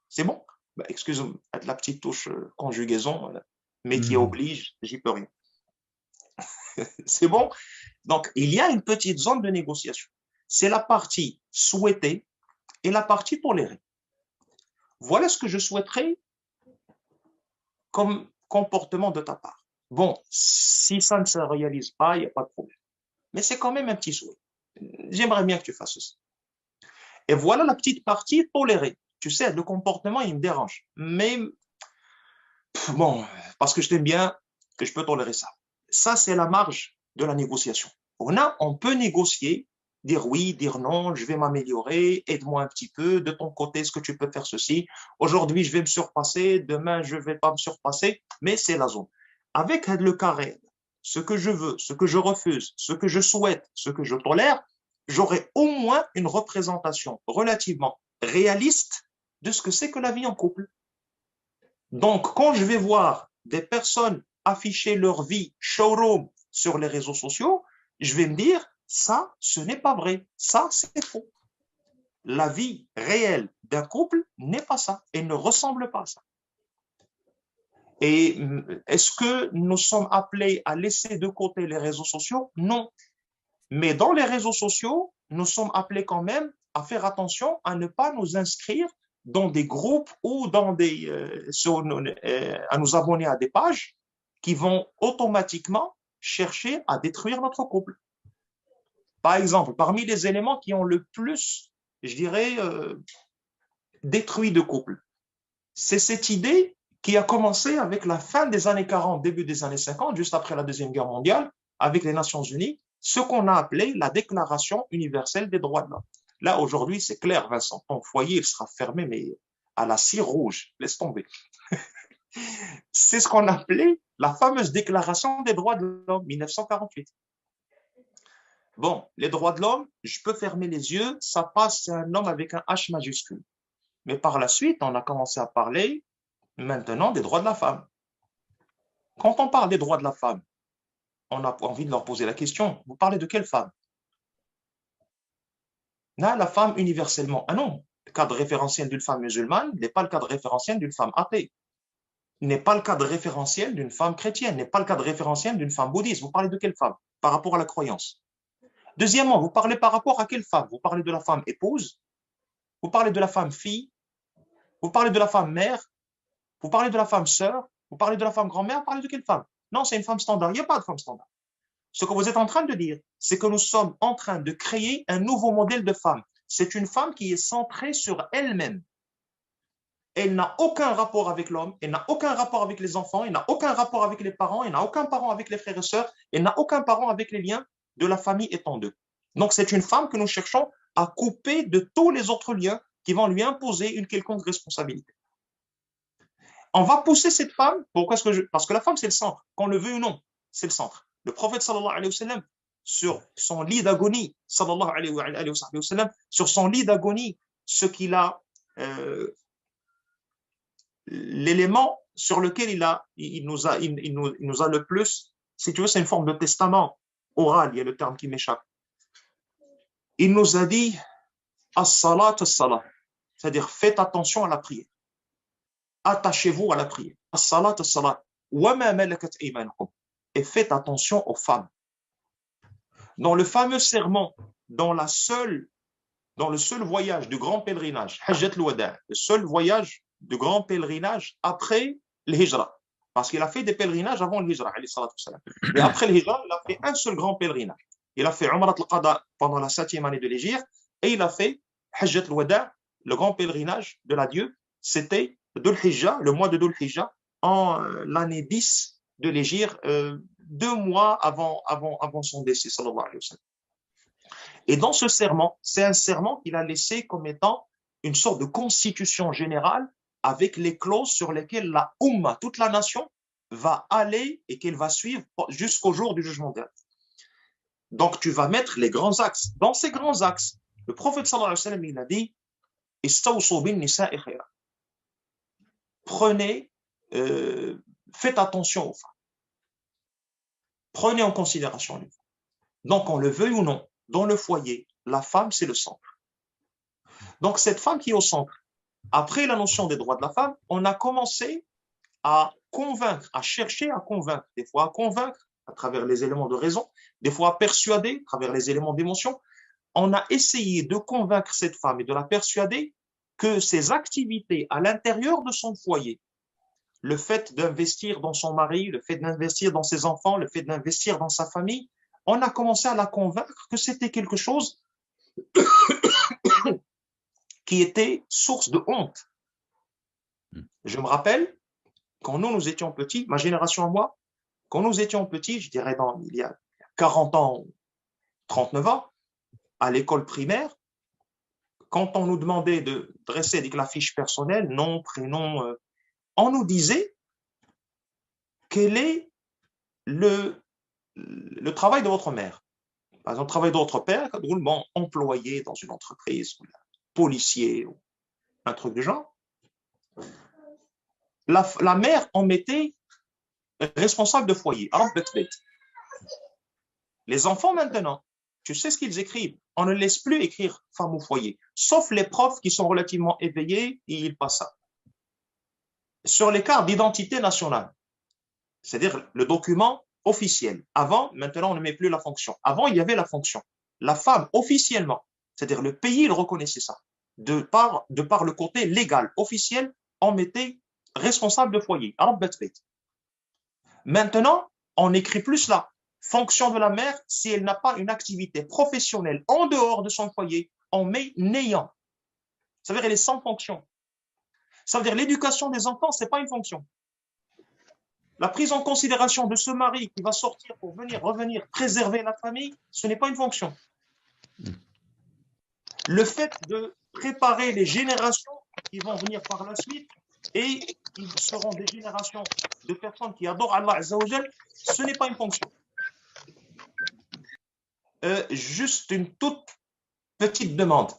C'est bon? Ben, excuse-moi, la petite touche conjugaison, mais qui oblige, j'y peux rien. C'est bon? Donc, il y a une petite zone de négociation. C'est la partie souhaitée et la partie tolérée. Voilà ce que je souhaiterais comme comportement de ta part. Bon, si ça ne se réalise pas, il n'y a pas de problème. Mais c'est quand même un petit souhait. J'aimerais bien que tu fasses ceci. Et voilà la petite partie tolérée. Tu sais, le comportement, il me dérange. Mais, bon, parce que je t'aime bien, que je peux tolérer ça. Ça, c'est la marge de la négociation. On peut négocier, dire oui, dire non, je vais m'améliorer, aide-moi un petit peu, de ton côté, est-ce que tu peux faire ceci? Aujourd'hui, je vais me surpasser, demain, je ne vais pas me surpasser, mais c'est la zone. Avec le carré, ce que je veux, ce que je refuse, ce que je souhaite, ce que je tolère, j'aurai au moins une représentation relativement réaliste de ce que c'est que la vie en couple. Donc, quand je vais voir des personnes afficher leur vie showroom sur les réseaux sociaux, je vais me dire, ça, ce n'est pas vrai. Ça, c'est faux. La vie réelle d'un couple n'est pas ça et ne ressemble pas à ça. Et est-ce que nous sommes appelés à laisser de côté les réseaux sociaux? Non. Mais dans les réseaux sociaux, nous sommes appelés quand même à faire attention à ne pas nous inscrire dans des groupes ou à nous abonner à des pages qui vont automatiquement chercher à détruire notre couple. Par exemple, parmi les éléments qui ont le plus, je dirais, détruit de couple, c'est cette idée qui a commencé avec la fin des années 40, début des années 50, juste après la Deuxième Guerre mondiale, avec les Nations Unies, ce qu'on a appelé la Déclaration universelle des droits de l'homme. Là, aujourd'hui, c'est clair, Vincent, ton foyer, il sera fermé, mais à la cire rouge, laisse tomber. C'est ce qu'on appelait la fameuse Déclaration des droits de l'homme, 1948. Bon, les droits de l'homme, je peux fermer les yeux, ça passe, c'est un homme avec un H majuscule. Mais par la suite, on a commencé à parler maintenant des droits de la femme. Quand on parle des droits de la femme, on a envie de leur poser la question, vous parlez de quelle femme? Là, la femme universellement. Ah non, le cadre référentiel d'une femme musulmane n'est pas le cadre référentiel d'une femme athée. N'est pas le cadre référentiel d'une femme chrétienne, n'est pas le cadre référentiel d'une femme bouddhiste. Vous parlez de quelle femme? Par rapport à la croyance. Deuxièmement, vous parlez par rapport à quelle femme? Vous parlez de la femme épouse? Vous parlez de la femme fille? Vous parlez de la femme mère? Vous parlez de la femme sœur? Vous parlez de la femme grand-mère? Vous parlez de quelle femme? Non, c'est une femme standard. Il n'y a pas de femme standard. Ce que vous êtes en train de dire, c'est que nous sommes en train de créer un nouveau modèle de femme. C'est une femme qui est centrée sur elle-même. Elle n'a aucun rapport avec l'homme, elle n'a aucun rapport avec les enfants, elle n'a aucun rapport avec les parents, elle n'a aucun parent avec les frères et sœurs, elle n'a aucun parent avec les liens de la famille étant deux. Donc, c'est une femme que nous cherchons à couper de tous les autres liens qui vont lui imposer une quelconque responsabilité. On va pousser cette femme, pourquoi est-ce que parce que la femme, c'est le centre, qu'on le veut ou non, c'est le centre. Le prophète, sallallahu alayhi wa sallam, sur son lit d'agonie, sallallahu alayhi wa sallam, sur son lit d'agonie, ce qu'il a, l'élément sur lequel il nous a le plus, si tu veux, c'est une forme de testament oral, il y a le terme qui m'échappe. Il nous a dit, as-salat, as-salat, c'est-à-dire faites attention à la prière. Attachez-vous à la prière. As-salat, as-salat. Wa ma malakat aymanukum. Et faites attention aux femmes. Dans le fameux serment, dans le seul voyage du grand pèlerinage, Hajjat al-Wada', le seul voyage de grand pèlerinage après le Hijra. Parce qu'il a fait des pèlerinages avant le Hijra, et après le Hijra, il a fait un seul grand pèlerinage. Il a fait Umrat al-Qada pendant la 7e année de l'Hégire, et il a fait Hajjat al-Wada', le grand pèlerinage de l'adieu. C'était Dhul Hijja, le mois de Dhul Hijja, en l'année 10 de l'Hégire, 2 mois avant son décès, sallallahu alayhi wa sallam. Et dans ce serment, c'est un serment qu'il a laissé comme étant une sorte de constitution générale avec les clauses sur lesquelles la Ummah, toute la nation, va aller et qu'elle va suivre jusqu'au jour du jugement dernier. Donc, tu vas mettre les grands axes. Dans ces grands axes, le prophète sallallahu alayhi wa sallam, il a dit « Istawsu bin nisa'i khayra » Prenez, faites attention aux femmes. Prenez en considération les femmes. Donc, on le veuille ou non, dans le foyer, la femme, c'est le centre. Donc, cette femme qui est au centre, après la notion des droits de la femme, on a commencé à convaincre, à chercher à convaincre, des fois à convaincre à travers les éléments de raison, des fois à persuader à travers les éléments d'émotion. On a essayé de convaincre cette femme et de la persuader que ses activités à l'intérieur de son foyer, le fait d'investir dans son mari, le fait d'investir dans ses enfants, le fait d'investir dans sa famille, on a commencé à la convaincre que c'était quelque chose qui était source de honte. Je me rappelle, quand nous étions petits, ma génération à moi, quand nous étions petits, je dirais il y a 40 ans, 39 ans, à l'école primaire, quand on nous demandait de dresser la fiche personnelle, nom, prénom, on nous disait quel est le travail de votre mère. Par exemple, le travail de votre père, drôlement employé dans une entreprise, ou policier, ou un truc du genre. La mère en mettait responsable de foyer. Alors, les enfants maintenant, tu sais ce qu'ils écrivent. On ne laisse plus écrire femme au foyer, sauf les profs qui sont relativement éveillés et ils passent ça. Sur les cartes d'identité nationale, c'est-à-dire le document officiel. Avant, maintenant, on ne met plus la fonction. Avant, il y avait la fonction. La femme, officiellement, c'est-à-dire le pays, il reconnaissait ça. De par le côté légal, officiel, on mettait responsable de foyer. Maintenant, on n'écrit plus cela. Fonction de la mère, si elle n'a pas une activité professionnelle en dehors de son foyer, on met n'ayant. Ça veut dire qu'elle est sans fonction. Ça veut dire l'éducation des enfants, ce n'est pas une fonction. La prise en considération de ce mari qui va sortir pour revenir préserver la famille, ce n'est pas une fonction. Le fait de préparer les générations qui vont venir par la suite, et ils seront des générations de personnes qui adorent Allah Azza wa Jal, ce n'est pas une fonction. Juste une toute petite demande.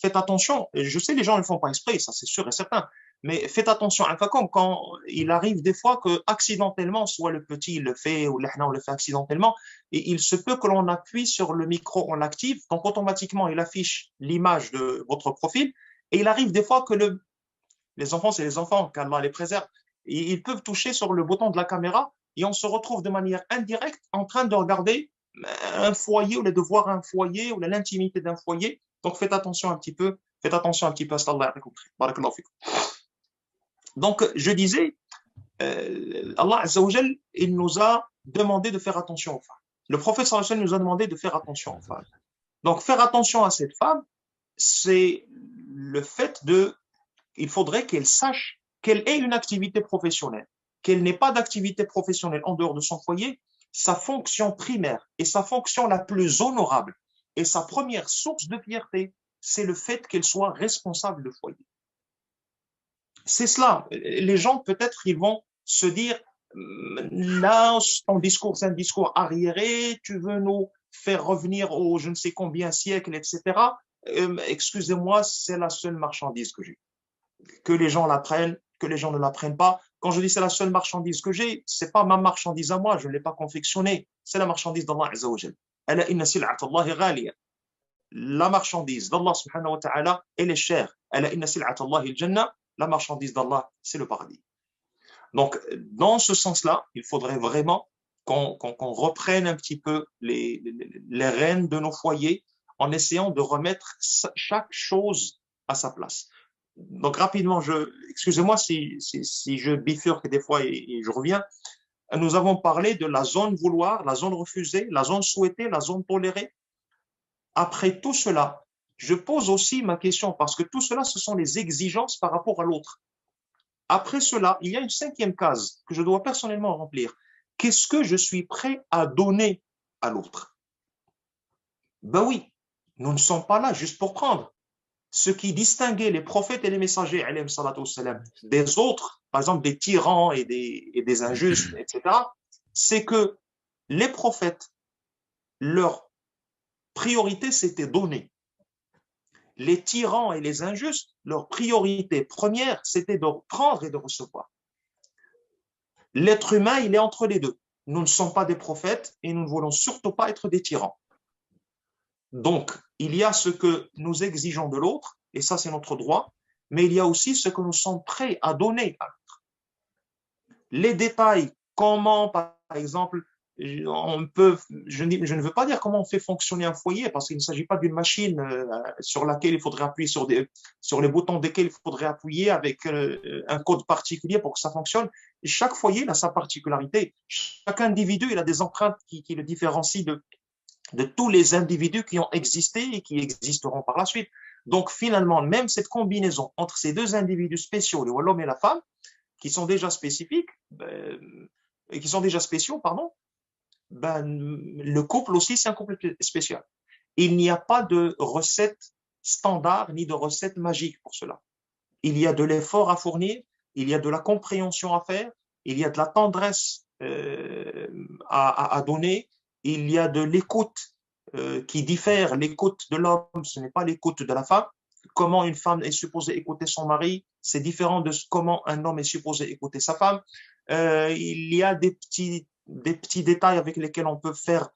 Faites attention, je sais les gens ne le font pas exprès, ça c'est sûr et certain, mais faites attention à quand il arrive des fois que accidentellement, soit le petit il le fait ou l'ahna on le fait accidentellement, et il se peut que l'on appuie sur le micro, on l'active, donc automatiquement il affiche l'image de votre profil, et il arrive des fois que les enfants, c'est les enfants, qu'Allah les préserve, et ils peuvent toucher sur le bouton de la caméra et on se retrouve de manière indirecte en train de regarder un foyer ou de voir un foyer ou l'intimité d'un foyer. Donc faites attention un petit peu à cela. Donc je disais, Allah Azza wa Jal, il nous a demandé de faire attention aux femmes. Le prophète sallallahu alayhi wa sallam nous a demandé de faire attention aux femmes. Donc faire attention à cette femme, c'est le fait il faudrait qu'elle sache qu'elle ait une activité professionnelle, qu'elle n'ait pas d'activité professionnelle en dehors de son foyer. Sa fonction primaire et sa fonction la plus honorable et sa première source de fierté, c'est le fait qu'elle soit responsable de foyer. C'est cela. Les gens, peut-être, ils vont se dire, là, ton discours, c'est un discours arriéré, tu veux nous faire revenir au je ne sais combien siècles, etc. Excusez-moi, c'est la seule marchandise que j'ai. Que les gens la prennent, que les gens ne la prennent pas. Quand je dis c'est la seule marchandise que j'ai, c'est pas ma marchandise à moi, je ne l'ai pas confectionnée. C'est la marchandise d'Allah Azza wa Jal. Ala inna sil'at Allahi ghaliya. La marchandise d'Allah subhanahu wa ta'ala, elle est chère. Ala inna sil'at Allahi al-jannah. La marchandise d'Allah, c'est le paradis. Donc, dans ce sens-là, il faudrait vraiment qu'on reprenne un petit peu les rênes de nos foyers en essayant de remettre chaque chose à sa place. Donc, rapidement, excusez-moi si je bifurque des fois et je reviens. Nous avons parlé de la zone vouloir, la zone refusée, la zone souhaitée, la zone tolérée. Après tout cela, je pose aussi ma question parce que tout cela, ce sont les exigences par rapport à l'autre. Après cela, il y a une cinquième case que je dois personnellement remplir. Qu'est-ce que je suis prêt à donner à l'autre? Ben oui, nous ne sommes pas là juste pour prendre. Ce qui distinguait les prophètes et les messagers des autres, par exemple des tyrans et des injustes, etc., c'est que les prophètes, leur priorité, c'était donner. Les tyrans et les injustes, leur priorité première, c'était de prendre et de recevoir. L'être humain, il est entre les deux. Nous ne sommes pas des prophètes et nous ne voulons surtout pas être des tyrans. Donc, il y a ce que nous exigeons de l'autre, et ça c'est notre droit, mais il y a aussi ce que nous sommes prêts à donner à l'autre. Les détails, comment par exemple, je ne veux pas dire comment on fait fonctionner un foyer, parce qu'il ne s'agit pas d'une machine sur laquelle il faudrait appuyer sur les boutons desquels il faudrait appuyer avec un code particulier pour que ça fonctionne. Chaque foyer il a sa particularité. Chaque individu il a des empreintes qui le différencient de tous les individus qui ont existé et qui existeront par la suite. Donc finalement, même cette combinaison entre ces deux individus spéciaux, l'homme et la femme, qui sont déjà spécifiques, qui sont déjà spéciaux, pardon, le couple aussi, c'est un couple spécial. Il n'y a pas de recette standard ni de recette magique pour cela. Il y a de l'effort à fournir, il y a de la compréhension à faire, il y a de la tendresse à donner, il y a de l'écoute qui diffère. L'écoute de l'homme, ce n'est pas l'écoute de la femme. Comment une femme est supposée écouter son mari, c'est différent de comment un homme est supposé écouter sa femme. Il y a des petits détails avec lesquels on peut faire,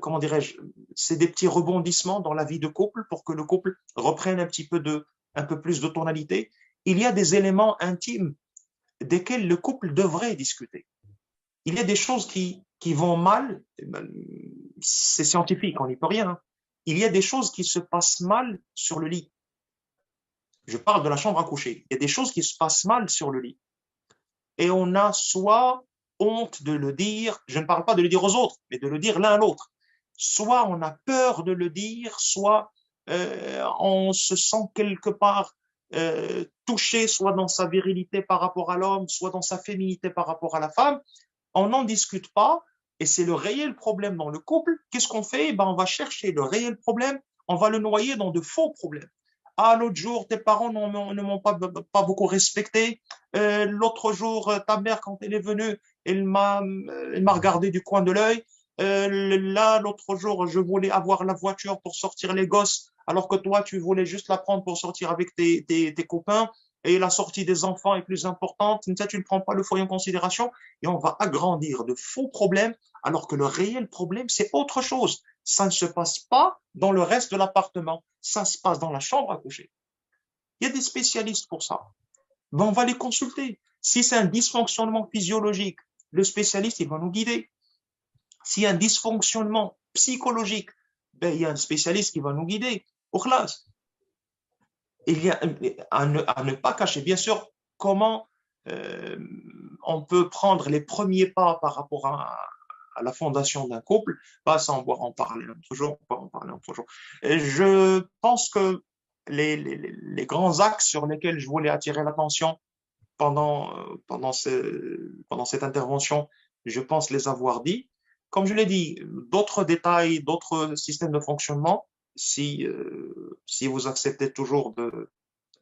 comment dirais-je, c'est des petits rebondissements dans la vie de couple pour que le couple reprenne un peu plus de tonalité. Il y a des éléments intimes desquels le couple devrait discuter. Il y a des choses qui vont mal, c'est scientifique, on n'y peut rien. Il y a des choses qui se passent mal sur le lit. Je parle de la chambre à coucher. Il y a des choses qui se passent mal sur le lit. Et on a soit honte de le dire, je ne parle pas de le dire aux autres, mais de le dire l'un à l'autre. Soit on a peur de le dire, soit on se sent quelque part touché, soit dans sa virilité par rapport à l'homme, soit dans sa féminité par rapport à la femme. On n'en discute pas, et c'est le réel problème dans le couple. Qu'est-ce qu'on fait? On va chercher le réel problème, on va le noyer dans de faux problèmes. Ah, l'autre jour, tes parents ne m'ont pas beaucoup respecté. L'autre jour, ta mère, quand elle est venue, elle m'a regardé du coin de l'œil. Là, l'autre jour, je voulais avoir la voiture pour sortir les gosses, alors que toi, tu voulais juste la prendre pour sortir avec tes copains. Et la sortie des enfants est plus importante. Tu ne prends pas le foyer en considération. Et on va agrandir de faux problèmes, alors que le réel problème, c'est autre chose. Ça ne se passe pas dans le reste de l'appartement. Ça se passe dans la chambre à coucher. Il y a des spécialistes pour ça. On va les consulter. Si c'est un dysfonctionnement physiologique, le spécialiste, il va nous guider. S'il y a un dysfonctionnement psychologique, il y a un spécialiste qui va nous guider. Au classe. Il y a à ne pas cacher, bien sûr, comment on peut prendre les premiers pas par rapport à la fondation d'un couple, ça on va en parler un autre jour, Et je pense que les grands axes sur lesquels je voulais attirer l'attention pendant cette intervention, je pense les avoir dit. Comme je l'ai dit, d'autres détails, d'autres systèmes de fonctionnement, si vous acceptez toujours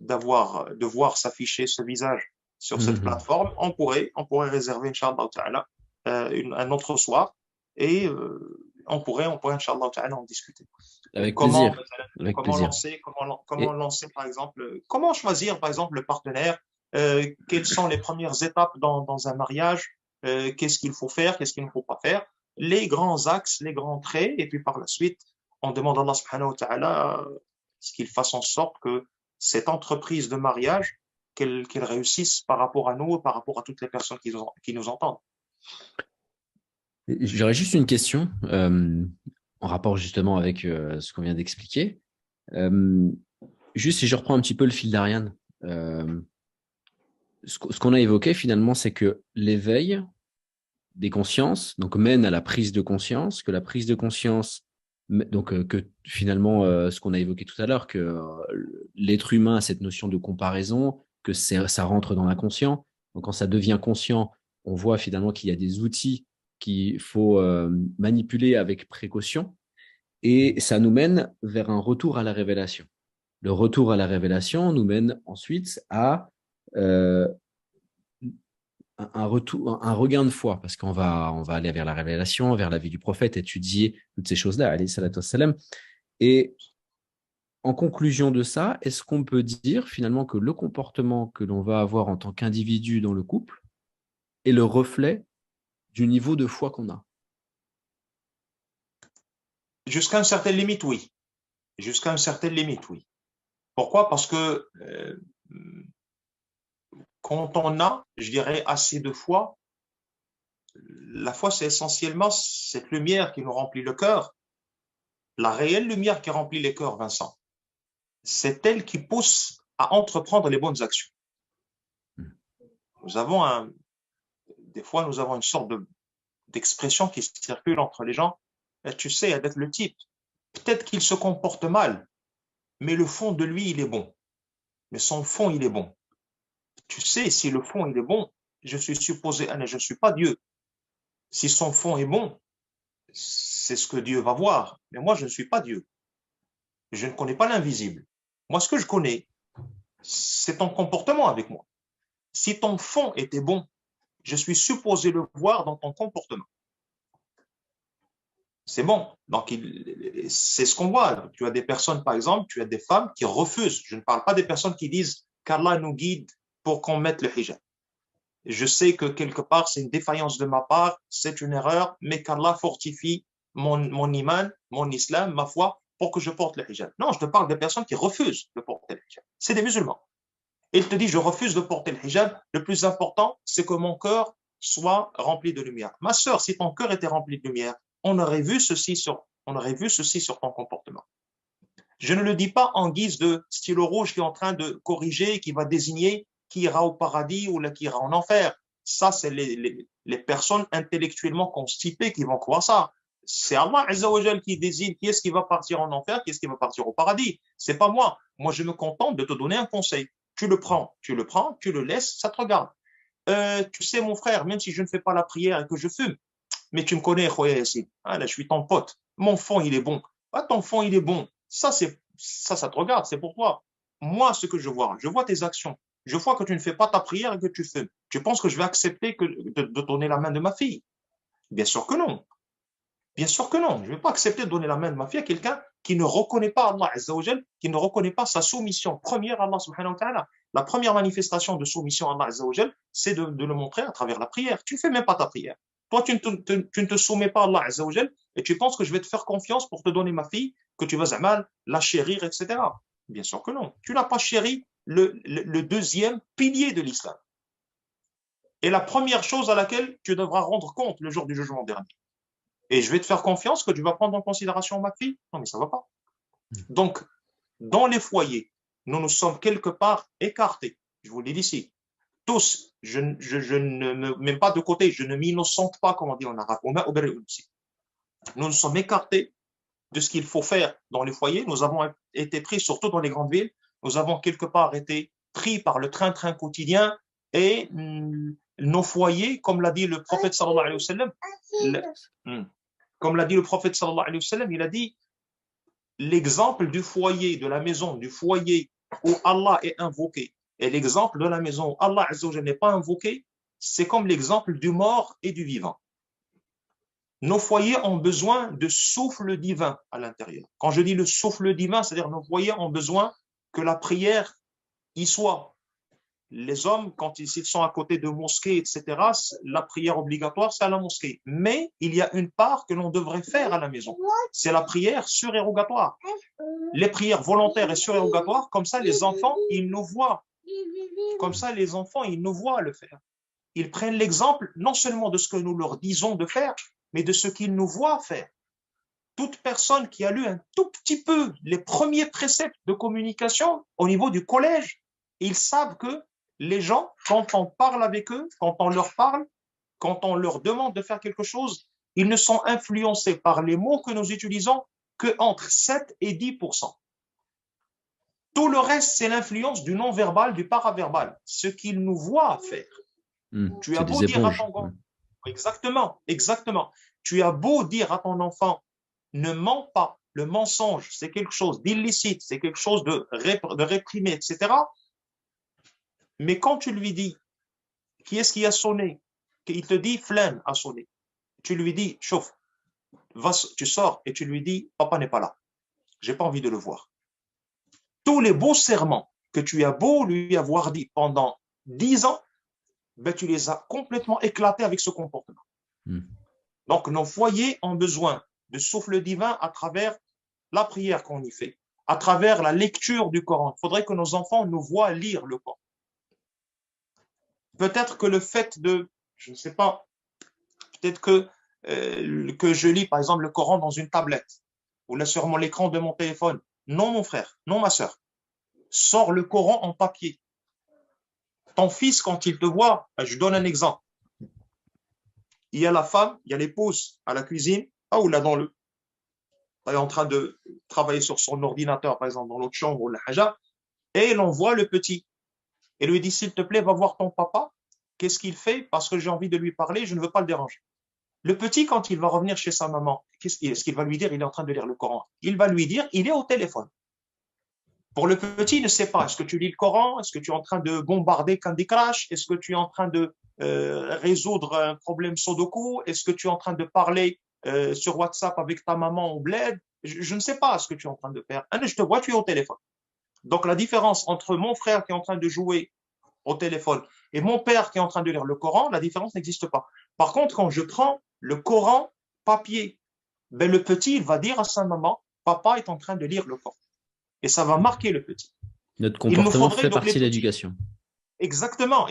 de voir s'afficher ce visage sur cette plateforme, on pourrait réserver, Inch'Allah Ta'ala, un autre soir et on pourrait, Inch'Allah Ta'ala, en discuter. Avec Comment, plaisir. Avec plaisir. lancer, par exemple, comment choisir, par exemple, le partenaire, quelles sont les premières étapes dans un mariage, qu'est-ce qu'il faut faire, qu'est-ce qu'il ne faut pas faire, les grands axes, les grands traits, et puis par la suite, on demande à Allah subhanahu wa ta'ala qu'il fasse en sorte que cette entreprise de mariage, qu'elle réussisse par rapport à nous, par rapport à toutes les personnes qui nous entendent. J'aurais juste une question en rapport justement avec ce qu'on vient d'expliquer. Juste si je reprends un petit peu le fil d'Ariane, ce qu'on a évoqué finalement, c'est que l'éveil des consciences donc mène à la prise de conscience, que la prise de conscience, donc que finalement ce qu'on a évoqué tout à l'heure, que l'être humain a cette notion de comparaison, que ça rentre dans l'inconscient. Donc quand ça devient conscient, on voit finalement qu'il y a des outils qu'il faut manipuler avec précaution, et ça nous mène vers un retour à la révélation. Le retour à la révélation nous mène ensuite à un regain de foi, parce qu'on va aller vers la révélation, vers la vie du prophète, étudier toutes ces choses-là, alayhi salatu wassalam. Et en conclusion de ça, est-ce qu'on peut dire finalement que le comportement que l'on va avoir en tant qu'individu dans le couple est le reflet du niveau de foi qu'on a? Jusqu'à une certaine limite, oui. Jusqu'à une certaine limite, oui. Pourquoi? Parce que quand on a, je dirais, assez de foi, la foi, c'est essentiellement cette lumière qui nous remplit le cœur, la réelle lumière qui remplit les cœurs, Vincent. C'est elle qui pousse à entreprendre les bonnes actions. Des fois, nous avons une sorte d'expression qui circule entre les gens. Et tu sais, avec le type, peut-être qu'il se comporte mal, mais le fond de lui, il est bon. Mais son fond, il est bon. Tu sais, si le fond, il est bon, je suis supposé, je ne suis pas Dieu. Si son fond est bon, c'est ce que Dieu va voir. Mais moi, je ne suis pas Dieu. Je ne connais pas l'invisible. Moi, ce que je connais, c'est ton comportement avec moi. Si ton fond était bon, je suis supposé le voir dans ton comportement. C'est bon. Donc, c'est ce qu'on voit. Tu as des personnes, par exemple, tu as des femmes qui refusent. Je ne parle pas des personnes qui disent qu'Allah nous guide pour qu'on mette le hijab. Je sais que quelque part, c'est une défaillance de ma part, c'est une erreur, mais qu'Allah fortifie mon iman, mon islam, ma foi, pour que je porte le hijab. Non, je te parle des personnes qui refusent de porter le hijab. C'est des musulmans. Il te dit, je refuse de porter le hijab. Le plus important, c'est que mon cœur soit rempli de lumière. Ma sœur, si ton cœur était rempli de lumière, on aurait vu ceci sur ton comportement. Je ne le dis pas en guise de stylo rouge qui est en train de corriger, qui va désigner qui ira au paradis ou qui ira en enfer. Ça, c'est les personnes intellectuellement constipées qui vont croire ça. C'est Allah Azza wa Jal qui désigne qui est-ce qui va partir en enfer, qui est-ce qui va partir au paradis. C'est pas moi. Moi, je me contente de te donner un conseil. Tu le prends, tu le laisses, ça te regarde. Tu sais, mon frère, même si je ne fais pas la prière et que je fume, mais tu me connais, Khoya Yassine. Ah, là, je suis ton pote. Mon fond, il est bon. Ah, ton fond, il est bon. Ça te regarde, c'est pour toi. Moi, ce que je vois tes actions. Je vois que tu ne fais pas ta prière et que tu fumes. Tu penses que je vais accepter de donner la main de ma fille? Bien sûr que non. Bien sûr que non. Je ne vais pas accepter de donner la main de ma fille à quelqu'un qui ne reconnaît pas Allah Azza wa Jal, qui ne reconnaît pas sa soumission première à Allah subhanahu wa ta'ala. La première manifestation de soumission à Allah Azza wa Jal, c'est de le montrer à travers la prière. Tu ne fais même pas ta prière. Toi, tu ne te soumets pas à Allah Azza wa Jal et tu penses que je vais te faire confiance pour te donner ma fille, que tu vas mal la chérir, etc. Bien sûr que non. Tu n'as pas chéri le deuxième pilier de l'islam. Et la première chose à laquelle tu devras rendre compte le jour du jugement dernier. Et je vais te faire confiance que tu vas prendre en considération ma fille. Non, mais ça ne va pas. Donc, dans les foyers, nous nous sommes quelque part écartés. Je vous le dis ici. Tous, je ne me mets pas de côté, je ne m'innocente pas, comme on dit en arabe. Nous nous sommes écartés de ce qu'il faut faire dans les foyers. Nous avons été pris, surtout dans les grandes villes, nous avons quelque part été pris par le train-train quotidien et nos foyers, comme l'a dit le prophète sallallahu alayhi wa sallam, il a dit l'exemple du foyer, de la maison, du foyer où Allah est invoqué et l'exemple de la maison où Allah Azza wa Jalla n'est pas invoqué, c'est comme l'exemple du mort et du vivant. Nos foyers ont besoin de souffle divin à l'intérieur. Quand je dis le souffle divin, c'est-à-dire nos foyers ont besoin que la prière y soit. Les hommes, quand ils sont à côté de mosquées, etc., la prière obligatoire, c'est à la mosquée. Mais il y a une part que l'on devrait faire à la maison. C'est la prière surérogatoire. Les prières volontaires et surérogatoires, comme ça les enfants, ils nous voient. Comme ça les enfants, ils nous voient le faire. Ils prennent l'exemple non seulement de ce que nous leur disons de faire, mais de ce qu'ils nous voient faire. Toute personne qui a lu un tout petit peu les premiers préceptes de communication au niveau du collège, ils savent que les gens, quand on parle avec eux, quand on leur parle, quand on leur demande de faire quelque chose, ils ne sont influencés par les mots que nous utilisons que entre 7 et 10%. Tout le reste, c'est l'influence du non-verbal, du paraverbal, ce qu'ils nous voient faire. Tu as beau dire à ton enfant, exactement. Tu as beau dire à ton enfant, ne mens pas. Le mensonge, c'est quelque chose d'illicite, c'est quelque chose de réprimé, etc. Mais quand tu lui dis, qui est-ce qui a sonné? Il te dit, Flan a sonné. Tu lui dis, chauffe, tu sors et tu lui dis, papa n'est pas là. J'ai pas envie de le voir. Tous les beaux serments que tu as beau lui avoir dit pendant 10 ans, ben, tu les as complètement éclatés avec ce comportement. Donc, nos foyers ont besoin de souffle divin à travers la prière qu'on y fait, à travers la lecture du Coran. Il faudrait que nos enfants nous voient lire le Coran. Peut-être que le fait de, je ne sais pas, peut-être que je lis par exemple le Coran dans une tablette ou là sur l'écran de mon téléphone. Non, mon frère, non, ma sœur. Sors le Coran en papier. Ton fils, quand il te voit, je donne un exemple. Il y a la femme, il y a l'épouse à la cuisine, ou là dans elle est en train de travailler sur son ordinateur, par exemple, dans l'autre chambre ou la haja, et l'on voit le petit. Et lui dit, s'il te plaît, va voir ton papa. Qu'est-ce qu'il fait? Parce que j'ai envie de lui parler, je ne veux pas le déranger. Le petit, quand il va revenir chez sa maman, qu'est-ce qu'il va lui dire? Il est en train de lire le Coran. Il va lui dire, il est au téléphone. Pour le petit, il ne sait pas. Est-ce que tu lis le Coran? Est-ce que tu es en train de bombarder Candy Crush? Est-ce que tu es en train de résoudre un problème Sudoku? Est-ce que tu es en train de parler sur WhatsApp avec ta maman au bled? Je ne sais pas ce que tu es en train de faire. Je te vois, tu es au téléphone. Donc, la différence entre mon frère qui est en train de jouer au téléphone et mon père qui est en train de lire le Coran, la différence n'existe pas. Par contre, quand je prends le Coran papier, ben, le petit, il va dire à sa maman, papa est en train de lire le Coran. Et ça va marquer le petit. Notre comportement fait partie de l'éducation. Exactement.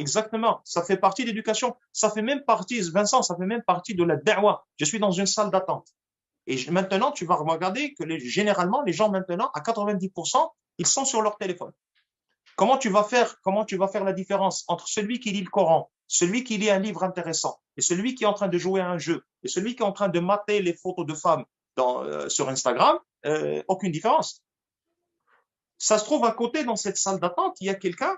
Ça fait partie de l'éducation. Ça fait même partie, Vincent, ça fait même partie de la da'wa. Je suis dans une salle d'attente. Et maintenant, tu vas regarder que généralement, les gens maintenant, à 90%, ils sont sur leur téléphone. Comment tu vas faire la différence entre celui qui lit le Coran, celui qui lit un livre intéressant, et celui qui est en train de jouer à un jeu, et celui qui est en train de mater les photos de femmes sur Instagram? Aucune différence. Ça se trouve à côté, dans cette salle d'attente, il y a quelqu'un,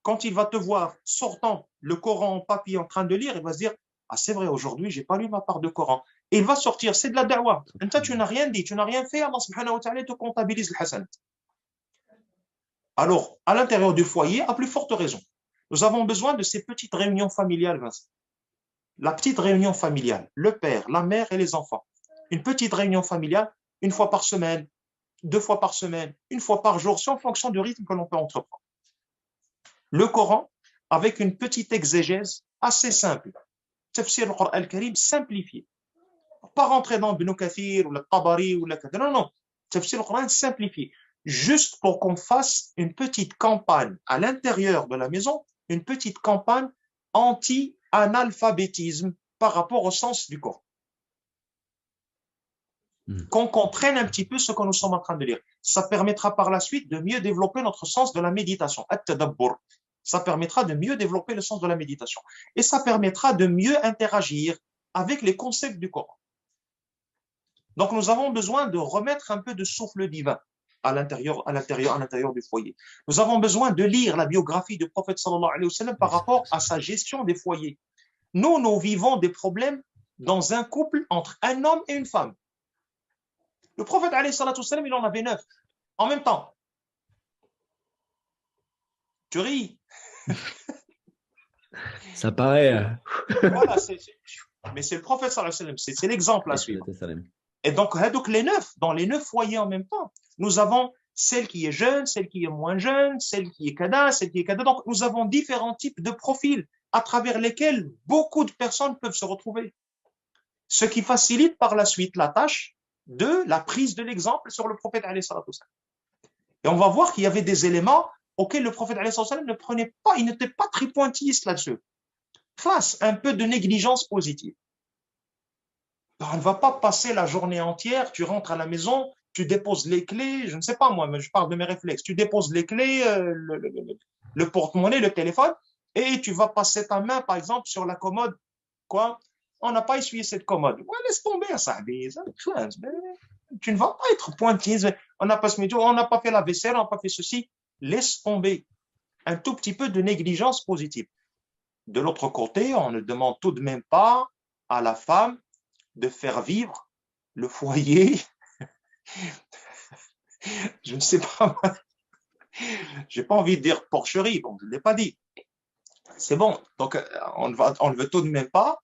quand il va te voir sortant le Coran en papier en train de lire, il va se dire, ah c'est vrai, aujourd'hui, j'ai pas lu ma part de Coran. Et il va sortir, c'est de la da'wa. Et toi, tu n'as rien dit, tu n'as rien fait, Allah subhanahu wa ta'ala te comptabilise le hasan. Alors, à l'intérieur du foyer, à plus forte raison, nous avons besoin de ces petites réunions familiales, Vincent. La petite réunion familiale, le père, la mère et les enfants. Une petite réunion familiale, une fois par semaine, 2 fois par semaine, 1 fois par jour, c'est en fonction du rythme que l'on peut entreprendre. Le Coran, avec une petite exégèse assez simple. Tafsir le Coran al-Karim simplifié. Pas rentrer dans Ibn Kathir ou le Tabari ou le Kathir. Non. Tafsir le Coran simplifié. Juste pour qu'on fasse une petite campagne à l'intérieur de la maison, une petite campagne anti-analphabétisme par rapport au sens du Coran. Qu'on comprenne un petit peu ce que nous sommes en train de lire. Ça permettra par la suite de mieux développer notre sens de la méditation. At-tadabbur. Ça permettra de mieux développer le sens de la méditation. Et ça permettra de mieux interagir avec les concepts du Coran. Donc nous avons besoin de remettre un peu de souffle divin à l'intérieur du foyer. Nous avons besoin de lire la biographie du prophète sallallahu alayhi wa sallam par rapport à sa gestion des foyers. Nous vivons des problèmes dans un couple entre un homme et une femme. Le prophète alayhi salatu wa sallam, il en avait 9 en même temps. Tu ris. Ça paraît. Voilà, mais c'est le prophète sallallahu alayhi wa sallam, c'est l'exemple à suivre. Et donc dans les 9 foyers en même temps, nous avons celle qui est jeune, celle qui est moins jeune, celle qui est kada, celle qui est kada. Donc nous avons différents types de profils à travers lesquels beaucoup de personnes peuvent se retrouver. Ce qui facilite par la suite la tâche de la prise de l'exemple sur le prophète alayhi salatu wa sallam. Et on va voir qu'il y avait des éléments auxquels le prophète alayhi salatu wa sallam ne prenait pas, il n'était pas très pointilliste là-dessus. Face un peu de négligence positive. On ne va pas passer la journée entière, tu rentres à la maison, tu déposes les clés, je ne sais pas moi, mais je parle de mes réflexes, tu déposes les clés, le porte-monnaie, le téléphone, et tu vas passer ta main, par exemple, sur la commode. Quoi? On n'a pas essuyé cette commode. Ouais, laisse tomber, ça. Tu ne vas pas être pointilleuse. On n'a pas fait la vaisselle, on n'a pas fait ceci. Laisse tomber. Un tout petit peu de négligence positive. De l'autre côté, on ne demande tout de même pas à la femme de faire vivre le foyer. Je ne sais pas. J'ai pas envie de dire porcherie, bon, je ne l'ai pas dit. C'est bon. Donc, on ne veut tout de même pas,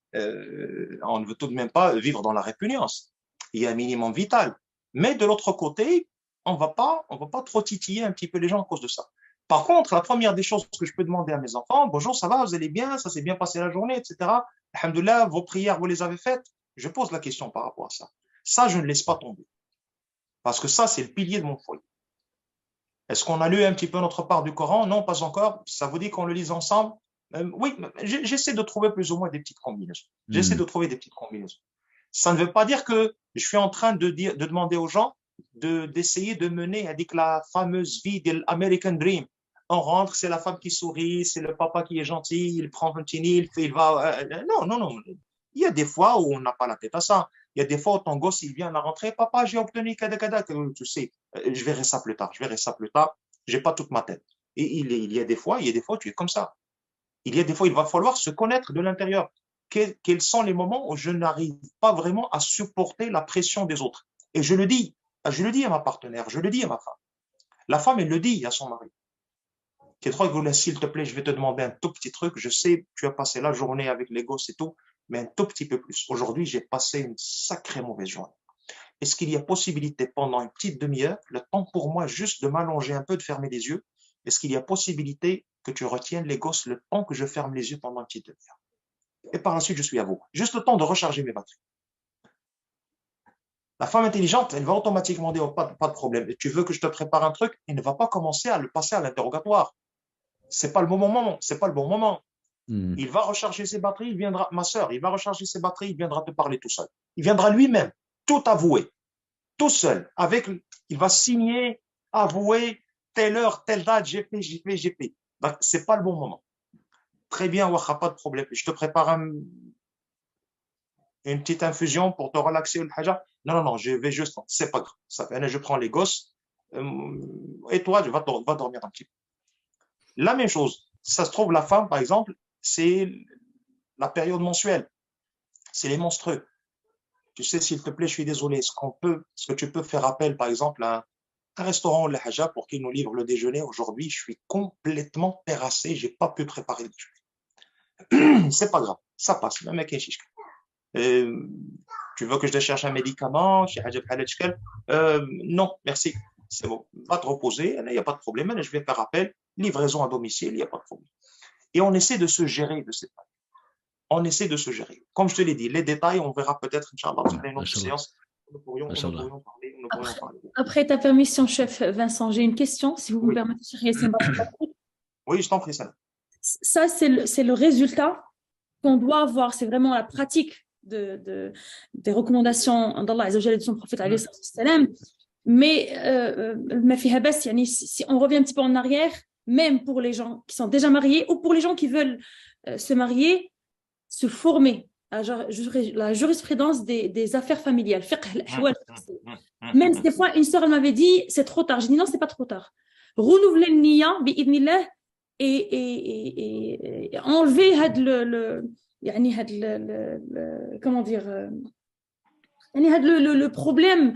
vivre dans la répugnance. Il y a un minimum vital. Mais de l'autre côté, on va pas trop titiller un petit peu les gens à cause de ça. Par contre, la première des choses que je peux demander à mes enfants, bonjour, ça va, vous allez bien, ça s'est bien passé la journée, etc. Alhamdoulilah, vos prières, vous les avez faites? Je pose la question par rapport à ça. Ça, je ne laisse pas tomber. Parce que ça, c'est le pilier de mon foyer. Est-ce qu'on a lu un petit peu notre part du Coran? Non, pas encore. Ça vous dit qu'on le lise ensemble? Oui, j'essaie de trouver plus ou moins des petites combinaisons. J'essaie de trouver des petites combinaisons. Ça ne veut pas dire que je suis en train de demander aux gens d'essayer de mener avec la fameuse vie de l'American Dream. On rentre, c'est la femme qui sourit, c'est le papa qui est gentil, il prend un petit nid, il va. Non. Il y a des fois où on n'a pas la tête à ça. Il y a des fois où ton gosse, il vient à la rentrée, papa, j'ai obtenu kada. Tu sais, je verrai ça plus tard. J'ai pas toute ma tête. Et il y a des fois où tu es comme ça. Il y a des fois, il va falloir se connaître de l'intérieur. Quels sont les moments où je n'arrive pas vraiment à supporter la pression des autres? Et je le dis à ma partenaire, je le dis à ma femme. La femme, elle le dit à son mari. S'il te plaît, je vais te demander un tout petit truc. Je sais, tu as passé la journée avec les gosses et tout, mais un tout petit peu plus. Aujourd'hui, j'ai passé une sacrée mauvaise journée. Est-ce qu'il y a possibilité pendant une petite demi-heure, le temps pour moi juste de m'allonger un peu, de fermer les yeux? Est-ce qu'il y a possibilité que tu retiennes les gosses le temps que je ferme les yeux pendant une petite demi-heure? Et par la suite, je suis à vous. Juste le temps de recharger mes batteries. La femme intelligente, elle va automatiquement dire, oh, pas de problème. Et tu veux que je te prépare un truc? Elle ne va pas commencer à le passer à l'interrogatoire. C'est pas le bon moment. Il va recharger ses batteries, il viendra, ma sœur, il va recharger ses batteries, il viendra te parler tout seul. Il viendra lui-même, tout avouer, tout seul, il va signer, avouer, telle heure, telle date, j'ai fait. Donc, c'est pas le bon moment. Très bien, Wacha, pas de problème. Je te prépare une petite infusion pour te relaxer. Non, je vais juste, c'est pas grave. Ça fait, je prends les gosses, et toi, tu vas dormir un petit peu. La même chose, ça se trouve, la femme, par exemple, c'est la période mensuelle, c'est les menstrues. Tu sais, s'il te plaît, je suis désolé, est-ce que tu peux faire appel, par exemple, à un restaurant ou la Haja pour qu'il nous livre le déjeuner? Aujourd'hui, je suis complètement terrassé, j'ai pas pu préparer le déjeuner. C'est pas grave, ça passe, même avec un chiche. Tu veux que je te cherche un médicament? Non, merci. C'est bon, va te reposer, il n'y a pas de problème, je vais faire appel, livraison à domicile, il n'y a pas de problème. Et on essaie de se gérer de cette manière. Comme je te l'ai dit, les détails, on verra peut-être, Inch'Allah, dans une autre séance. Nous pourrions parler. Après ta permission, chef Vincent, j'ai une question, si vous me permettez, Cheikh Yassine. Oui, je t'en prie, ça. Ça, c'est le résultat qu'on doit avoir, c'est vraiment la pratique des recommandations d'Allah Azza wa Jalla et de son prophète alayhi salam. Mais si on revient un petit peu en arrière, même pour les gens qui sont déjà mariés ou pour les gens qui veulent se marier, se former à la jurisprudence des affaires familiales. Même des fois, une sœur m'avait dit, c'est trop tard. J'ai dit non, c'est pas trop tard. Renouveler le niya, bi'idnillah, et enlever comment dire, le problème,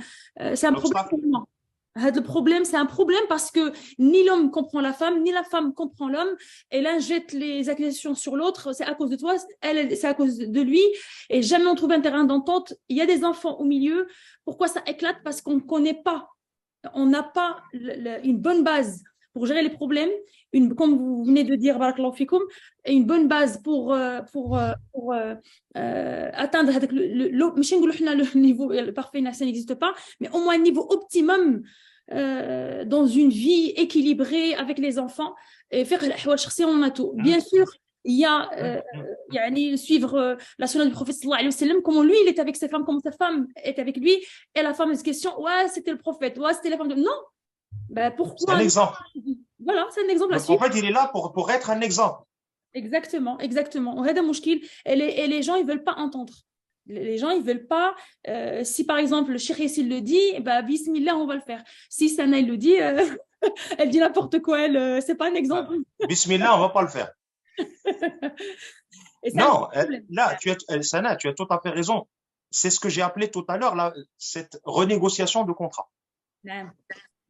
c'est un problème pour moi. Le problème, c'est un problème parce que ni l'homme comprend la femme, ni la femme comprend l'homme. Et l'un jette les accusations sur l'autre. C'est à cause de toi, elle, c'est à cause de lui. Et jamais on trouve un terrain d'entente. Il y a des enfants au milieu. Pourquoi ça éclate? Parce qu'on ne connaît pas. On n'a pas une bonne base pour gérer les problèmes. Comme vous venez de dire, barakallahu fikoum, une bonne base pour atteindre le niveau parfait, ça n'existe pas, mais au moins un niveau optimum dans une vie équilibrée avec les enfants. Et faire on a tout. Bien sûr, il y a suivre la sunna du prophète sallallahu alayhi wa sallam, comment lui il est avec sa femme, comment sa femme est avec lui, et la femme se question, ouais, c'était le prophète, ouais, c'était la femme de... Non, ben, pourquoi? C'est un exemple. Voilà, c'est un exemple. Le prophète, il est là pour être un exemple. Exactement, exactement. On a des mouchkils et les gens, ils veulent pas entendre. Les gens, ils veulent pas. Si par exemple, le cheikh Yassine le dit, bah, bismillah, on va le faire. Si Sana, il le dit, elle dit n'importe quoi, c'est pas un exemple. Bismillah, on va pas le faire. Non, là, Sana, tu as tout à fait raison. C'est ce que j'ai appelé tout à l'heure, là, cette renégociation de contrat.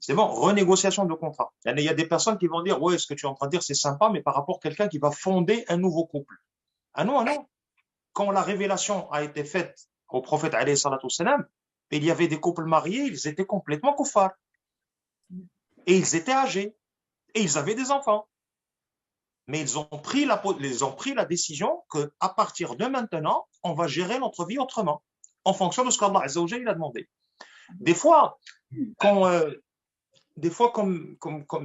C'est bon, renégociation de contrat. Il y a des personnes qui vont dire, ouais, ce que tu es en train de dire, c'est sympa, mais par rapport à quelqu'un qui va fonder un nouveau couple. Ah non, ah non. Quand la révélation a été faite au prophète, alayhi salatu wassalam, il y avait des couples mariés, ils étaient complètement kuffar. Et ils étaient âgés. Et ils avaient des enfants. Mais ils ont pris la décision qu'à partir de maintenant, on va gérer notre vie autrement, en fonction de ce qu'Allah Azza wa Jalla a demandé. Des fois, comme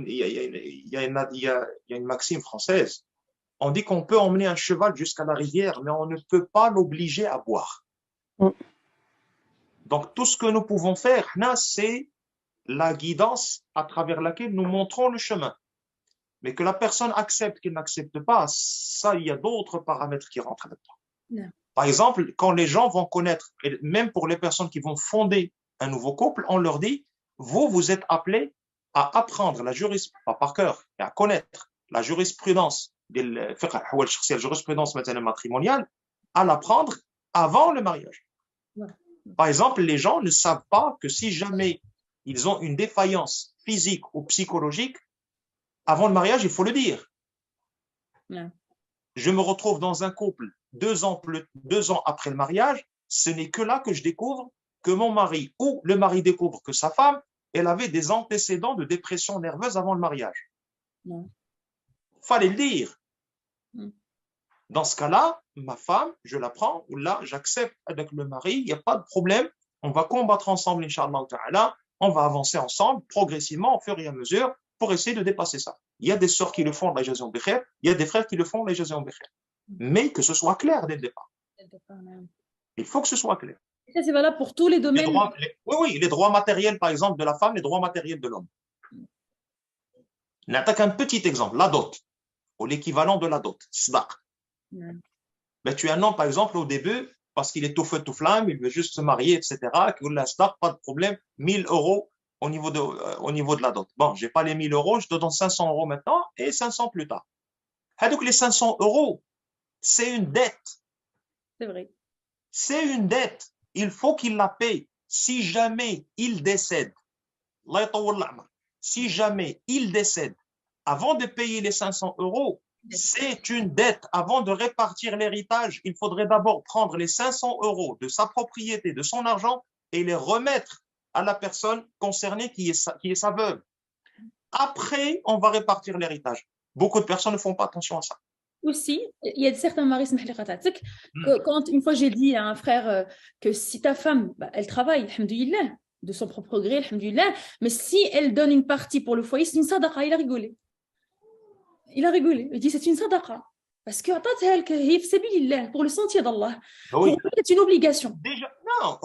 il y a une maxime française, on dit qu'on peut emmener un cheval jusqu'à la rivière, mais on ne peut pas l'obliger à boire. Donc, tout ce que nous pouvons faire, c'est la guidance à travers laquelle nous montrons le chemin. Mais que la personne accepte qu'il n'accepte pas, ça, il y a d'autres paramètres qui rentrent là-dedans. Par exemple, quand les gens vont connaître, et même pour les personnes qui vont fonder un nouveau couple, on leur dit, vous êtes appelés à apprendre la jurisprudence, pas par cœur, et à connaître la jurisprudence, la jurisprudence matrimoniale, à l'apprendre avant le mariage. Par exemple, les gens ne savent pas que si jamais ils ont une défaillance physique ou psychologique, avant le mariage, il faut le dire. Je me retrouve dans un couple 2 ans après le mariage, ce n'est que là que je découvre que mon mari ou le mari découvre que sa femme, elle avait des antécédents de dépression nerveuse avant le mariage. Fallait le dire. Dans ce cas-là, ma femme, je la prends, ou là, j'accepte avec le mari, il n'y a pas de problème, on va combattre ensemble, Inch'Allah ta'ala, on va avancer ensemble, progressivement, au fur et à mesure, pour essayer de dépasser ça. Il y a des sœurs qui le font, la jazion bikhair, il y a des frères qui le font, la jazion bikhair. Mais que ce soit clair dès le départ. Il faut que ce soit clair. Ça, c'est valable pour tous les domaines. Oui, les droits matériels, par exemple, de la femme, les droits matériels de l'homme. On attaque un petit exemple, la dot, ou l'équivalent de la dot, sdaq. Ben, tu as un homme, par exemple, au début, parce qu'il est tout feu, tout flamme, il veut juste se marier, etc., qu'il a sdaq, pas de problème, 1000 euros au niveau de la dot. Bon, j'ai pas les 1000 euros, je te donne 500 euros maintenant et 500 plus tard. Donc, les 500 euros, c'est une dette. C'est vrai. C'est une dette. Il faut qu'il la paye. Si jamais il décède, si jamais il décède, avant de payer les 500 euros, c'est une dette. Avant de répartir l'héritage, il faudrait d'abord prendre les 500 euros de sa propriété, de son argent, et les remettre à la personne concernée qui est sa veuve. Après, on va répartir l'héritage. Beaucoup de personnes ne font pas attention à ça. Aussi, il y a certains maris, quand une fois j'ai dit à un frère que si ta femme, elle travaille, alhamdoulilah, de son propre gré, alhamdoulilah, mais si elle donne une partie pour le foyer, c'est une sadaqa. Il a rigolé. Il dit c'est une sadaqa. Parce que pour le sentier d'Allah. Oui. C'est une obligation. Déjà, non,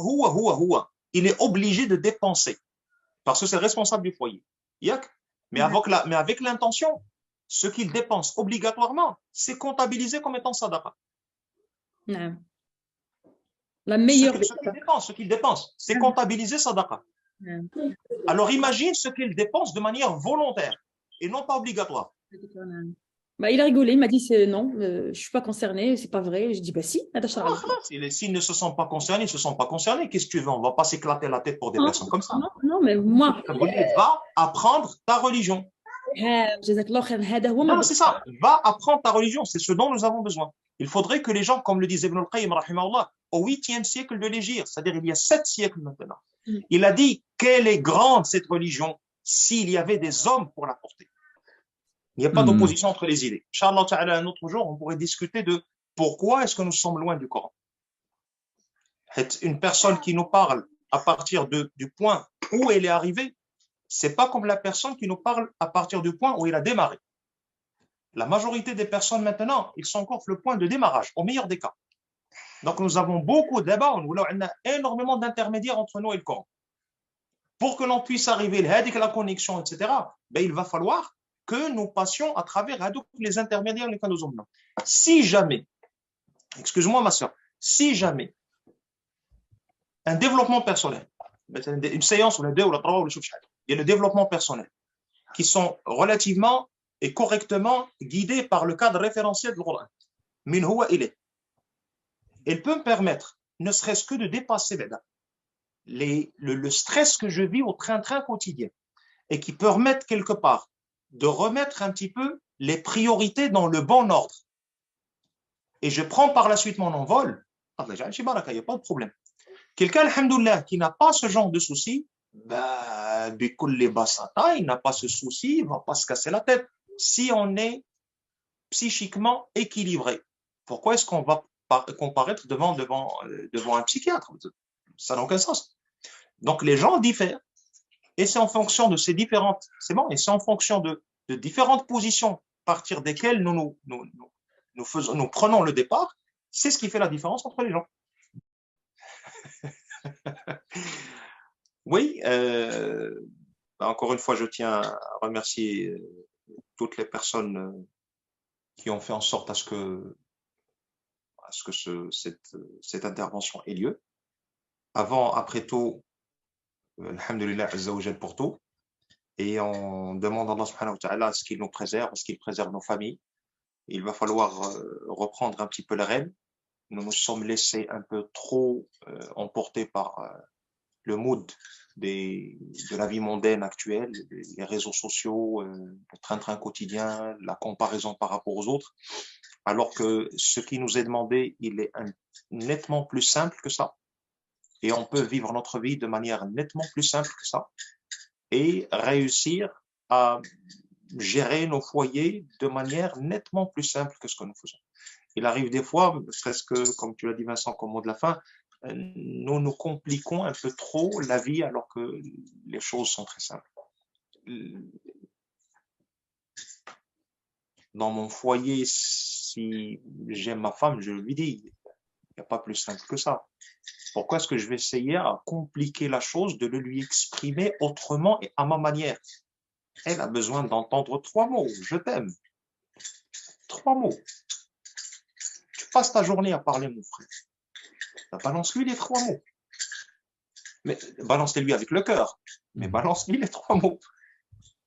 il est obligé de dépenser parce que c'est le responsable du foyer. Mais avec l'intention, ce qu'il dépense obligatoirement, c'est comptabilisé comme étant sadaqa. La meilleure. Ce qu'il dépense, c'est comptabilisé sadaqa. Alors imagine ce qu'il dépense de manière volontaire et non pas obligatoire. Bah, il a rigolé, il m'a dit non, je ne suis pas concerné, c'est pas vrai. Je dis bah si, S'ils ne se sentent pas concernés, ils ne se sentent pas concernés. Qu'est-ce que tu veux? On ne va pas s'éclater la tête pour des non, personnes comme ça. non, non, mais moi, Va apprendre ta religion. Non, c'est ça. Va apprendre ta religion. C'est ce dont nous avons besoin. Il faudrait que les gens, comme le disait Ibn al-Qayyim, rahimahullah, au 8e siècle de l'Hégire, c'est-à-dire il y a 7 siècles maintenant, il a dit quelle est grande cette religion s'il y avait des hommes pour la porter. Il n'y a pas d'opposition entre les idées. Inch'Allah ta'ala, un autre jour, on pourrait discuter de pourquoi est-ce que nous sommes loin du Coran. Une personne qui nous parle à partir du point où elle est arrivée, c'est pas comme la personne qui nous parle à partir du point où il a démarré. La majorité des personnes maintenant, ils sont encore le point de démarrage, au meilleur des cas. Donc nous avons beaucoup de débats, on a énormément d'intermédiaires entre nous et le Coran. Pour que l'on puisse arriver à la connexion, etc., ben, il va falloir que nous passions à travers les intermédiaires les nous ont. Si jamais, excuse-moi ma soeur, si jamais un développement personnel, une séance ou les deux ou la trois ou le soufchal, il y a le développement personnel qui sont relativement et correctement guidés par le cadre référentiel du Coran. Min huwa ilayh. Il peut me permettre, ne serait-ce que de dépasser le stress que je vis au train-train quotidien et qui peut remettre quelque part, de remettre un petit peu les priorités dans le bon ordre. Et je prends par la suite mon envol. Il n'y a pas de problème. Quelqu'un, alhamdoulilah, qui n'a pas ce genre de souci, il n'a pas ce souci, il ne va pas se casser la tête. Si on est psychiquement équilibré, pourquoi est-ce qu'on va comparaître devant un psychiatre? Ça n'a aucun sens. Donc les gens diffèrent. Et c'est en fonction de ces différentes, c'est bon, et c'est en fonction de différentes positions à partir desquelles nous prenons le départ, c'est ce qui fait la différence entre les gens. Oui, encore une fois, je tiens à remercier toutes les personnes qui ont fait en sorte à ce que cette intervention ait lieu. Après tout, alhamdulillah azza wa jal pour tout. Et on demande à Allah subhanahu wa ta'ala à ce qu'il nous préserve, à ce qu'il préserve nos familles. Il va falloir reprendre un petit peu les rênes. Nous nous sommes laissés un peu trop emporter par le mood de la vie mondaine actuelle, les réseaux sociaux, le train-train quotidien, la comparaison par rapport aux autres, alors que ce qui nous est demandé, il est nettement plus simple que ça. Et on peut vivre notre vie de manière nettement plus simple que ça et réussir à gérer nos foyers de manière nettement plus simple que ce que nous faisons. Il arrive des fois, serait-ce que, comme tu l'as dit Vincent, comme mot de la fin, nous nous compliquons un peu trop la vie alors que les choses sont très simples. Dans mon foyer, si j'aime ma femme, je lui dis, il n'y a pas plus simple que ça. Pourquoi est-ce que je vais essayer à compliquer la chose, de le lui exprimer autrement et à ma manière? Elle a besoin d'entendre 3 mots. Je t'aime. 3 mots. Tu passes ta journée à parler, mon frère. Balance-lui les 3 mots. Mais balance-les-lui avec le cœur. Mais balance-lui les 3 mots.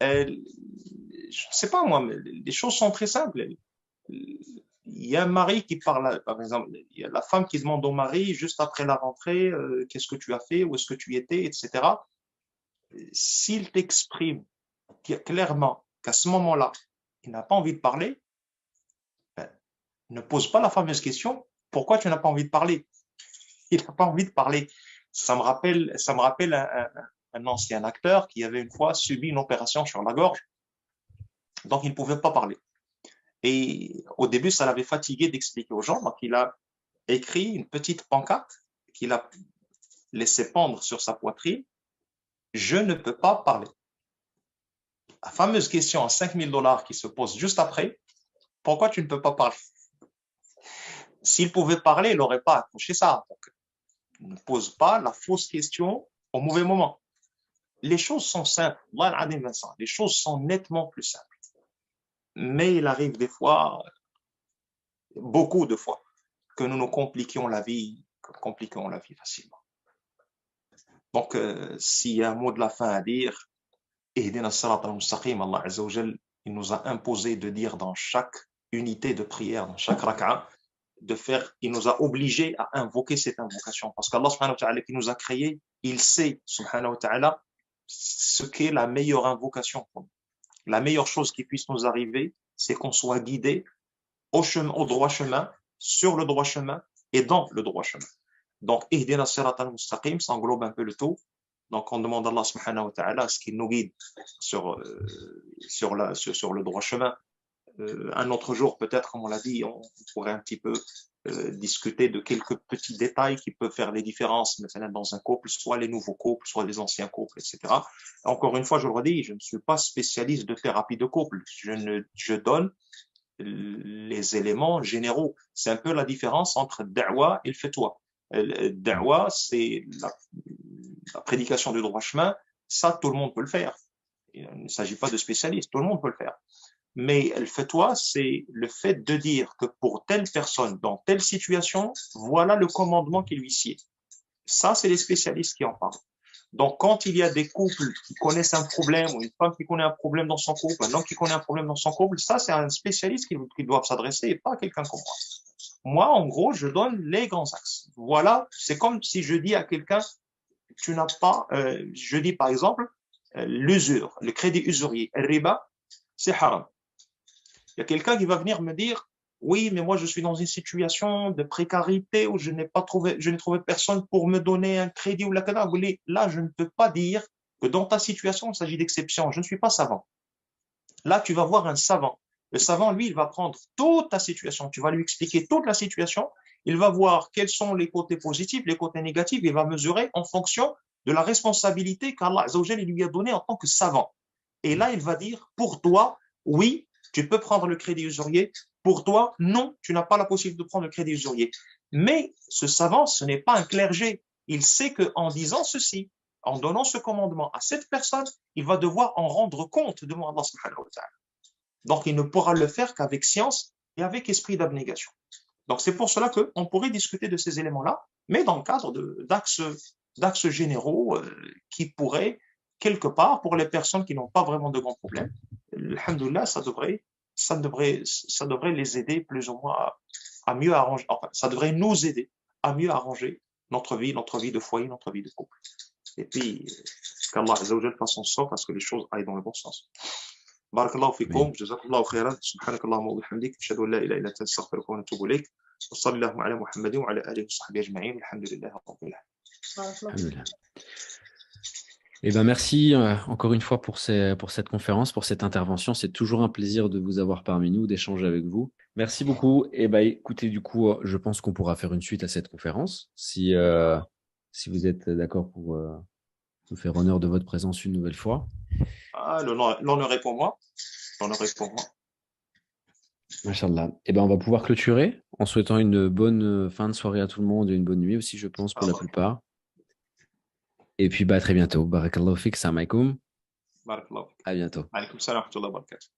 Je ne sais pas moi, mais les choses sont très simples. Il y a un mari qui parle, par exemple, il y a la femme qui demande au mari juste après la rentrée, qu'est-ce que tu as fait, où est-ce que tu étais, etc. S'il t'exprime clairement qu'à ce moment-là, il n'a pas envie de parler, ne pose pas la fameuse question, pourquoi tu n'as pas envie de parler? Il n'a pas envie de parler. Ça me rappelle un ancien acteur qui avait une fois subi une opération sur la gorge, donc il ne pouvait pas parler. Et au début, ça l'avait fatigué d'expliquer aux gens, donc il a écrit une petite pancarte qu'il a laissé pendre sur sa poitrine. Je ne peux pas parler. La fameuse question à $5 000 qui se pose juste après, pourquoi tu ne peux pas parler? S'il pouvait parler, il n'aurait pas accroché ça. Donc, ne pose pas la fausse question au mauvais moment. Les choses sont simples. Les choses sont nettement plus simples. Mais il arrive des fois, beaucoup de fois, que nous nous compliquions la vie facilement. Donc, s'il y a un mot de la fin à dire, Ihdina as-sirata al-mustaqim, Allah Azza wa Jal, il nous a imposé de dire dans chaque unité de prière, dans chaque raka'a, il nous a obligés à invoquer cette invocation. Parce qu'Allah subhanahu wa ta'ala qui nous a créés, il sait subhanahu wa ta'ala ce qu'est la meilleure invocation. La meilleure chose qui puisse nous arriver, c'est qu'on soit guidé au droit chemin, sur le droit chemin et dans le droit chemin. Donc, ihdina sirata al-mustaqim, ça englobe un peu le tout. Donc, on demande à Allah subhanahu wa ta'ala à ce qu'il nous guide sur le droit chemin. Un autre jour, peut-être, comme on l'a dit, on pourrait un petit peu discuter de quelques petits détails qui peuvent faire les différences maintenant dans un couple, soit les nouveaux couples, soit les anciens couples, etc. Encore une fois, je le redis, je ne suis pas spécialiste de thérapie de couple. Je donne les éléments généraux. C'est un peu la différence entre da'wa et le fatwa. Da'wa, c'est la prédication du droit chemin. Ça, tout le monde peut le faire. Il ne s'agit pas de spécialistes, tout le monde peut le faire. Mais le fatwa, c'est le fait de dire que pour telle personne, dans telle situation, voilà le commandement qui lui sied. Ça, c'est les spécialistes qui en parlent. Donc, quand il y a des couples qui connaissent un problème, ou une femme qui connaît un problème dans son couple, un homme qui connaît un problème dans son couple, ça, c'est un spécialiste qui doit s'adresser et pas quelqu'un comme moi. Moi, en gros, je donne les grands axes. Voilà, c'est comme si je dis à quelqu'un, tu n'as pas, je dis par exemple, l'usure, le crédit usurier, le riba, c'est haram. Il y a quelqu'un qui va venir me dire, oui, mais moi je suis dans une situation de précarité où je n'ai trouvé personne pour me donner un crédit ou la kada. Là, je ne peux pas dire que dans ta situation, il s'agit d'exception. Je ne suis pas savant. Là, tu vas voir un savant. Le savant, lui, il va prendre toute ta situation. Tu vas lui expliquer toute la situation. Il va voir quels sont les côtés positifs, les côtés négatifs. Il va mesurer en fonction de la responsabilité qu'Allah Azza wa Jalla lui a donnée en tant que savant. Et là, il va dire, pour toi, oui, tu peux prendre le crédit usurier. Pour toi, non, tu n'as pas la possibilité de prendre le crédit usurier. Mais ce savant, ce n'est pas un clergé. Il sait qu'en disant ceci, en donnant ce commandement à cette personne, il va devoir en rendre compte devant Allah subhanahu wa ta'ala. Donc, il ne pourra le faire qu'avec science et avec esprit d'abnégation. Donc, c'est pour cela qu'on pourrait discuter de ces éléments-là, mais dans le cadre d'axes généraux qui pourraient, quelque part, pour les personnes qui n'ont pas vraiment de grands problèmes, alhamdoulilah, ça devrait les aider plus ou moins à mieux arranger, enfin, ça devrait nous aider à mieux arranger notre vie de foyer, notre vie de couple. Et puis, qu'Allah Azza wa Jalla fasse en sorte à ce que les choses aillent dans le bon sens. Barakallahu fikum, jazakallahu khairan, subhanakallahumma wa bihamdik, ashhadu an la ilaha illa anta astaghfiruka wa atubu ilayk, wa sallallahu ala Muhammadin wa ala alihi wa sahbihi ajma'in, alhamdulillahi rabbil alamin. Eh ben merci encore une fois pour cette conférence, pour cette intervention. C'est toujours un plaisir de vous avoir parmi nous, d'échanger avec vous. Merci beaucoup. Et ben écoutez, du coup, je pense qu'on pourra faire une suite à cette conférence. Si vous êtes d'accord pour nous faire honneur de votre présence une nouvelle fois. Ah, l'honneur est pour moi. L'honneur est pour moi. Machallah. Et ben on va pouvoir clôturer en souhaitant une bonne fin de soirée à tout le monde et une bonne nuit aussi, je pense, pour la plupart. Et puis, à très bientôt. Barakallahu fik, salam alaikum. Barakallahu fik. À bientôt. Alaykoum salam wa rahmatullahi wa barakatuh.